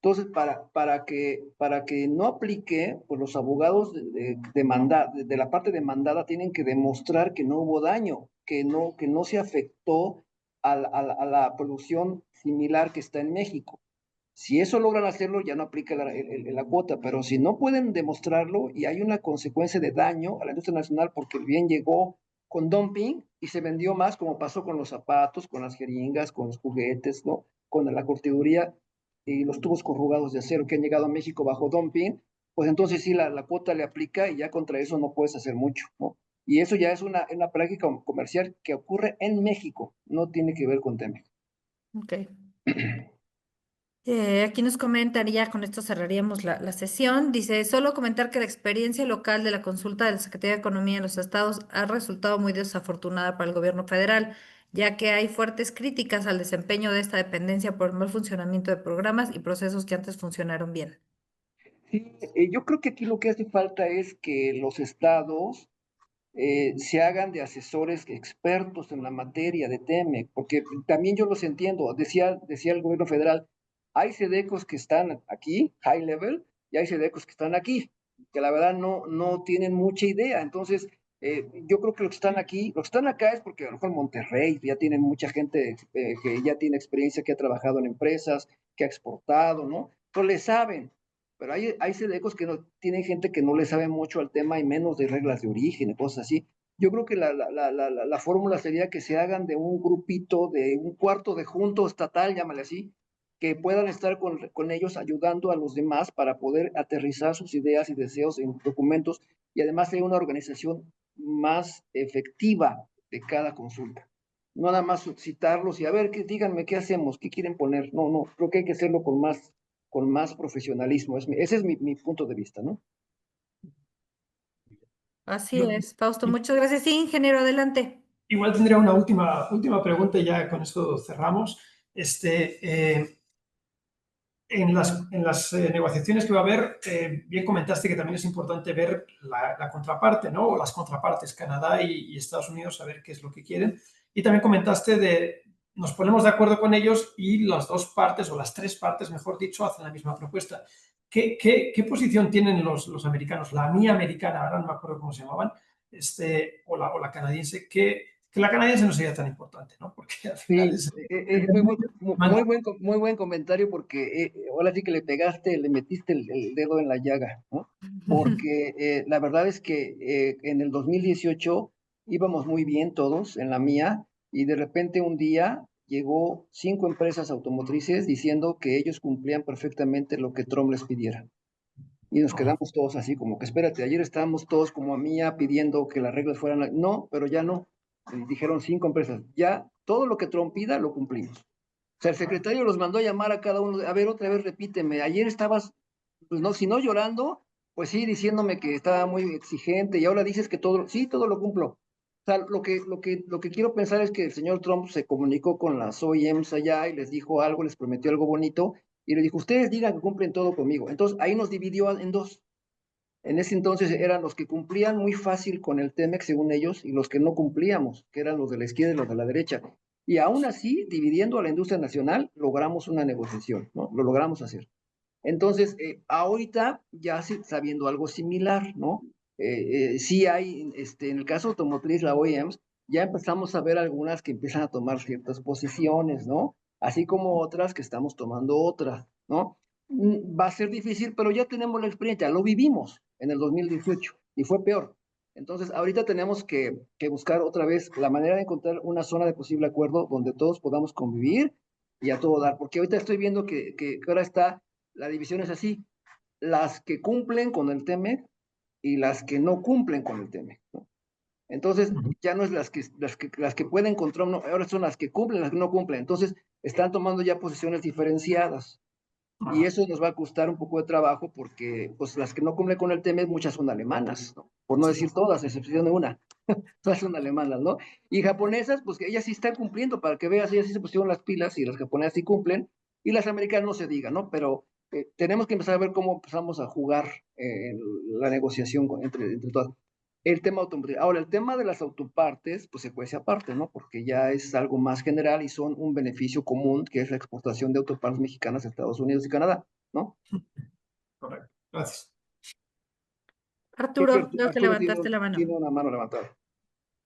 Entonces, para que no aplique, pues los abogados de la parte demandada tienen que demostrar que no hubo daño, que no se afectó a la producción similar que está en México. Si eso logran hacerlo, ya no aplica la cuota, pero si no pueden demostrarlo y hay una consecuencia de daño a la industria nacional porque el bien llegó con dumping y se vendió más, como pasó con los zapatos, con las jeringas, con los juguetes, ¿no? Con la curtiduría y los tubos corrugados de acero que han llegado a México bajo dumping, pues entonces sí la cuota le aplica y ya contra eso no puedes hacer mucho, ¿no? Y eso ya es una práctica comercial que ocurre en México, no tiene que ver con TEMEC. Ok. Aquí nos comentan, y ya con esto cerraríamos la sesión. Dice, solo comentar que la experiencia local de la consulta de la Secretaría de Economía en los estados ha resultado muy desafortunada para el gobierno federal, ya que hay fuertes críticas al desempeño de esta dependencia por el mal funcionamiento de programas y procesos que antes funcionaron bien. Sí, yo creo que aquí lo que hace falta es que los estados se hagan de asesores expertos en la materia de TEMEC, porque también yo los entiendo, decía el gobierno federal, hay SEDECOs que están aquí, high level, y hay SEDECOs que están aquí, que la verdad no tienen mucha idea, entonces yo creo que los que están aquí, los que están acá es porque a lo mejor Monterrey ya tienen mucha gente que ya tiene experiencia, que ha trabajado en empresas, que ha exportado, ¿no? Entonces le saben, pero hay SEDECOs que no tienen gente que no le sabe mucho al tema y menos de reglas de origen y cosas así. Yo creo que la fórmula sería que se hagan de un grupito, de un cuarto de junto estatal, llámale así, que puedan estar con ellos ayudando a los demás para poder aterrizar sus ideas y deseos en documentos y además ser una organización más efectiva de cada consulta. No nada más citarlos y a ver, díganme qué hacemos, qué quieren poner. No, creo que hay que hacerlo con más profesionalismo. Ese es mi punto de vista, ¿no? Así Yo- es, Fausto, muchas gracias. Sí, ingeniero, adelante. Igual tendría una última pregunta y ya con eso cerramos. En las negociaciones que va a haber, bien comentaste que también es importante ver la contraparte, ¿no? O las contrapartes, Canadá y Estados Unidos, a ver qué es lo que quieren. Y también comentaste nos ponemos de acuerdo con ellos y las dos partes, o las tres partes, mejor dicho, hacen la misma propuesta. ¿Qué posición tienen los americanos? La mía americana, ahora no me acuerdo cómo se llamaban, o la canadiense, que la canadiense no sería tan importante, ¿no? Porque al final Sí, es... muy buen comentario porque ahora sí que le pegaste, le metiste el dedo en la llaga, ¿no? Porque la verdad es que en el 2018 íbamos muy bien todos en la mía y de repente un día llegó 5 empresas automotrices diciendo que ellos cumplían perfectamente lo que Trump les pidiera. Y nos quedamos todos así como que espérate, ayer estábamos todos como a mía pidiendo que las reglas fueran, no, pero ya no. Y dijeron 5 empresas, ya todo lo que Trump pida lo cumplimos. O sea, el secretario los mandó a llamar a cada uno, a ver, otra vez repíteme, ayer estabas, pues no, si no llorando, pues sí, diciéndome que estaba muy exigente y ahora dices que todo, sí, todo lo cumplo. O sea, lo que quiero pensar es que el señor Trump se comunicó con las OEMs allá y les dijo algo, les prometió algo bonito y le dijo, ustedes digan que cumplen todo conmigo. Entonces ahí nos dividió en dos. En ese entonces eran los que cumplían muy fácil con el TEMEC, según ellos, y los que no cumplíamos, que eran los de la izquierda y los de la derecha. Y aún así, dividiendo a la industria nacional, logramos una negociación, ¿no? Lo logramos hacer. Entonces, ahorita ya sabiendo algo similar, ¿no? Sí hay, en el caso automotriz, la OEMs, ya empezamos a ver algunas que empiezan a tomar ciertas posiciones, ¿no? Así como otras que estamos tomando otras, ¿no? Va a ser difícil, pero ya tenemos la experiencia, lo vivimos en el 2018 y fue peor. Entonces, ahorita tenemos que buscar otra vez la manera de encontrar una zona de posible acuerdo donde todos podamos convivir y a todo dar, porque ahorita estoy viendo que ahora está, la división es así, las que cumplen con el TEMEC y las que no cumplen con el TEMEC, ¿no? Entonces, ya no es las que pueden controlar, no, ahora son las que cumplen, las que no cumplen. Entonces, están tomando ya posiciones diferenciadas. Y eso nos va a costar un poco de trabajo porque pues las que no cumplen con el TEMEC, muchas son alemanas, ¿no? Por no decir todas, a excepción de una. Todas son alemanas, ¿no? Y japonesas, pues que ellas sí están cumpliendo, para que veas, ellas sí se pusieron las pilas y las japonesas sí cumplen, y las americanas no se diga, ¿no? Pero tenemos que empezar a ver cómo empezamos a jugar la negociación entre todas. El tema automotriz. Ahora, el tema de las autopartes, pues se cuece aparte, ¿no? Porque ya es algo más general y son un beneficio común, que es la exportación de autopartes mexicanas a Estados Unidos y Canadá, ¿no? Correcto. Gracias. Creo que Arturo, veo que Arturo levantaste la mano. tiene una mano levantada.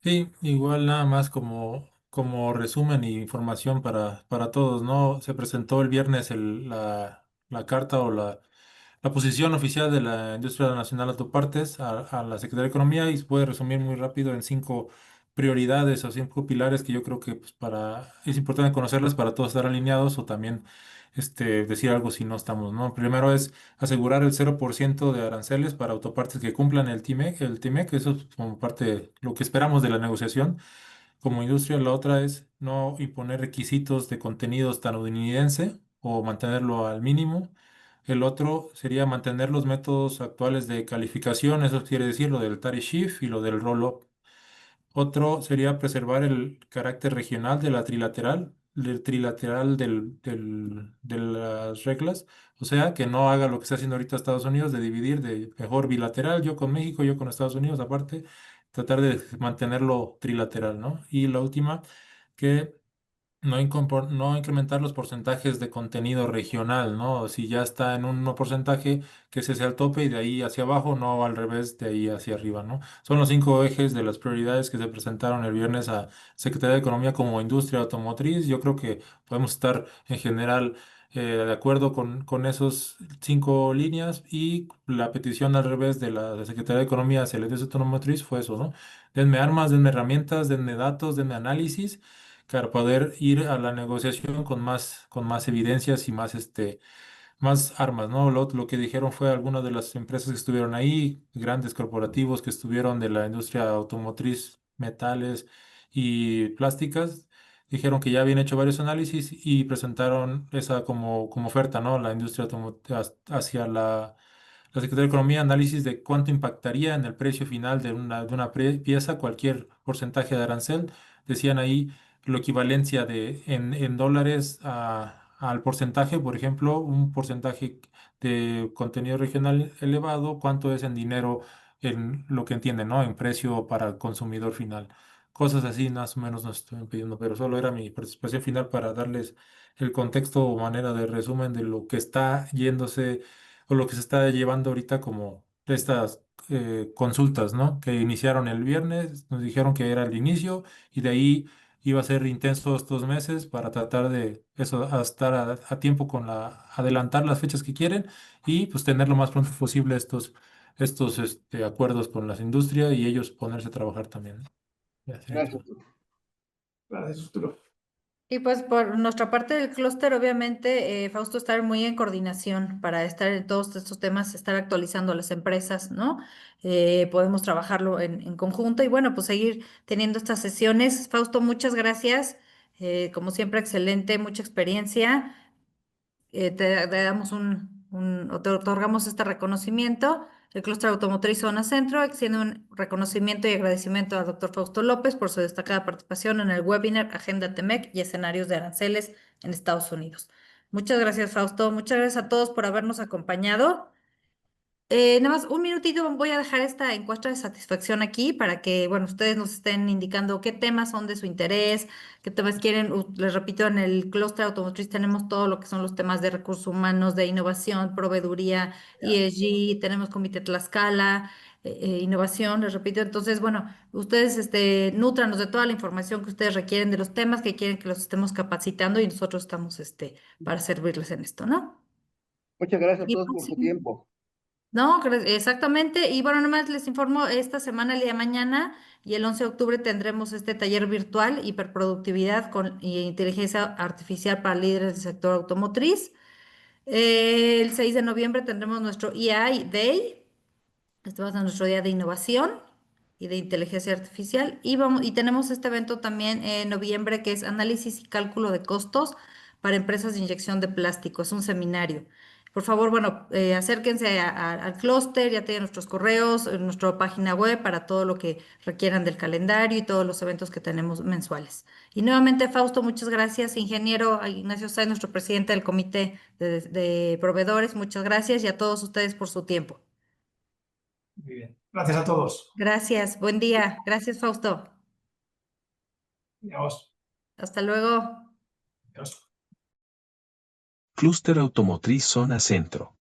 Sí, igual nada más como resumen y información para todos, ¿no? Se presentó el viernes la carta o la posición oficial de la Industria Nacional de Autopartes a la Secretaría de Economía y se puede resumir muy rápido en 5 prioridades o 5 pilares que yo creo que pues, es importante conocerlas para todos estar alineados o también decir algo si no estamos, ¿no? Primero es asegurar el 0% de aranceles para autopartes que cumplan el TIMEC, eso es como parte de lo que esperamos de la negociación como industria. La otra es no imponer requisitos de contenido estadounidense o mantenerlo al mínimo. El otro sería mantener los métodos actuales de calificación, eso quiere decir lo del tariff shift y lo del roll-up. Otro sería preservar el carácter regional de la trilateral, del trilateral de las reglas, o sea, que no haga lo que está haciendo ahorita Estados Unidos de dividir de mejor bilateral, yo con México, yo con Estados Unidos, aparte, tratar de mantenerlo trilateral, ¿no? Y la última, que no incrementar los porcentajes de contenido regional, ¿no? Si ya está en un porcentaje, que ese sea el tope y de ahí hacia abajo, no al revés, de ahí hacia arriba, ¿no? Son los 5 ejes de las prioridades que se presentaron el viernes a Secretaría de Economía como industria automotriz. Yo creo que podemos estar en general de acuerdo con esos 5 líneas y la petición al revés de la Secretaría de Economía hacia la industria automotriz fue eso, ¿no? Denme armas, denme herramientas, denme datos, denme análisis para poder ir a la negociación con más evidencias y más armas, ¿no? Lo que dijeron fue algunas de las empresas que estuvieron ahí, grandes corporativos que estuvieron de la industria automotriz, metales y plásticas, dijeron que ya habían hecho varios análisis y presentaron esa como oferta, ¿no? La industria automotriz hacia la la Secretaría de Economía, análisis de cuánto impactaría en el precio final de una pieza cualquier porcentaje de arancel. Decían ahí la equivalencia en dólares al porcentaje, por ejemplo, un porcentaje de contenido regional elevado, cuánto es en dinero, en lo que entienden, ¿no? En precio para el consumidor final. Cosas así, más o menos nos estuvieron pidiendo, pero solo era mi participación final para darles el contexto o manera de resumen de lo que está yéndose o lo que se está llevando ahorita como estas consultas, ¿no? Que iniciaron el viernes, nos dijeron que era el inicio y de ahí iba a ser intenso estos meses para tratar de eso, a estar a tiempo con adelantar las fechas que quieren y pues tener lo más pronto posible estos acuerdos con las industrias y ellos ponerse a trabajar también, ¿no? Ya sería todo. Gracias. Gracias, Arturo. Y pues por nuestra parte del clúster, obviamente, Fausto, estar muy en coordinación para estar en todos estos temas, estar actualizando a las empresas, ¿no? Podemos trabajarlo en conjunto y bueno, pues seguir teniendo estas sesiones. Fausto, muchas gracias. Como siempre, excelente, mucha experiencia. Te damos o te otorgamos este reconocimiento. El Clúster Automotriz Zona Centro extiende un reconocimiento y agradecimiento al doctor Fausto López por su destacada participación en el webinar Agenda TEMEC y escenarios de aranceles en Estados Unidos. Muchas gracias, Fausto. Muchas gracias a todos por habernos acompañado. Nada más un minutito, voy a dejar esta encuesta de satisfacción aquí para que, bueno, ustedes nos estén indicando qué temas son de su interés, qué temas quieren. Les repito, en el clúster automotriz tenemos todo lo que son los temas de recursos humanos, de innovación, proveeduría, ESG, tenemos Comité Tlaxcala, innovación, les repito. Entonces, bueno, ustedes nútranos de toda la información que ustedes requieren, de los temas que quieren que los estemos capacitando y nosotros estamos para servirles en esto, ¿no? Muchas gracias a Y todos por su tiempo. no, exactamente. Y bueno, nomás les informo, esta semana, el día de mañana y el 11 de octubre tendremos este taller virtual, hiperproductividad y inteligencia artificial para líderes del sector automotriz. El 6 de noviembre tendremos nuestro EI Day. Este va a ser nuestro día de innovación y de inteligencia artificial. Y tenemos este evento también en noviembre que es análisis y cálculo de costos para empresas de inyección de plástico. Es un seminario. Por favor, bueno, acérquense al clúster, ya tienen nuestros correos, nuestra página web para todo lo que requieran del calendario y todos los eventos que tenemos mensuales. Y nuevamente, Fausto, muchas gracias. Ingeniero Ignacio Sáenz, nuestro presidente del Comité de Proveedores, muchas gracias y a todos ustedes por su tiempo. Muy bien. Gracias a todos. Gracias, buen día. Gracias, Fausto. Adiós. Hasta luego. Adiós. Clúster Automotriz Zona Centro.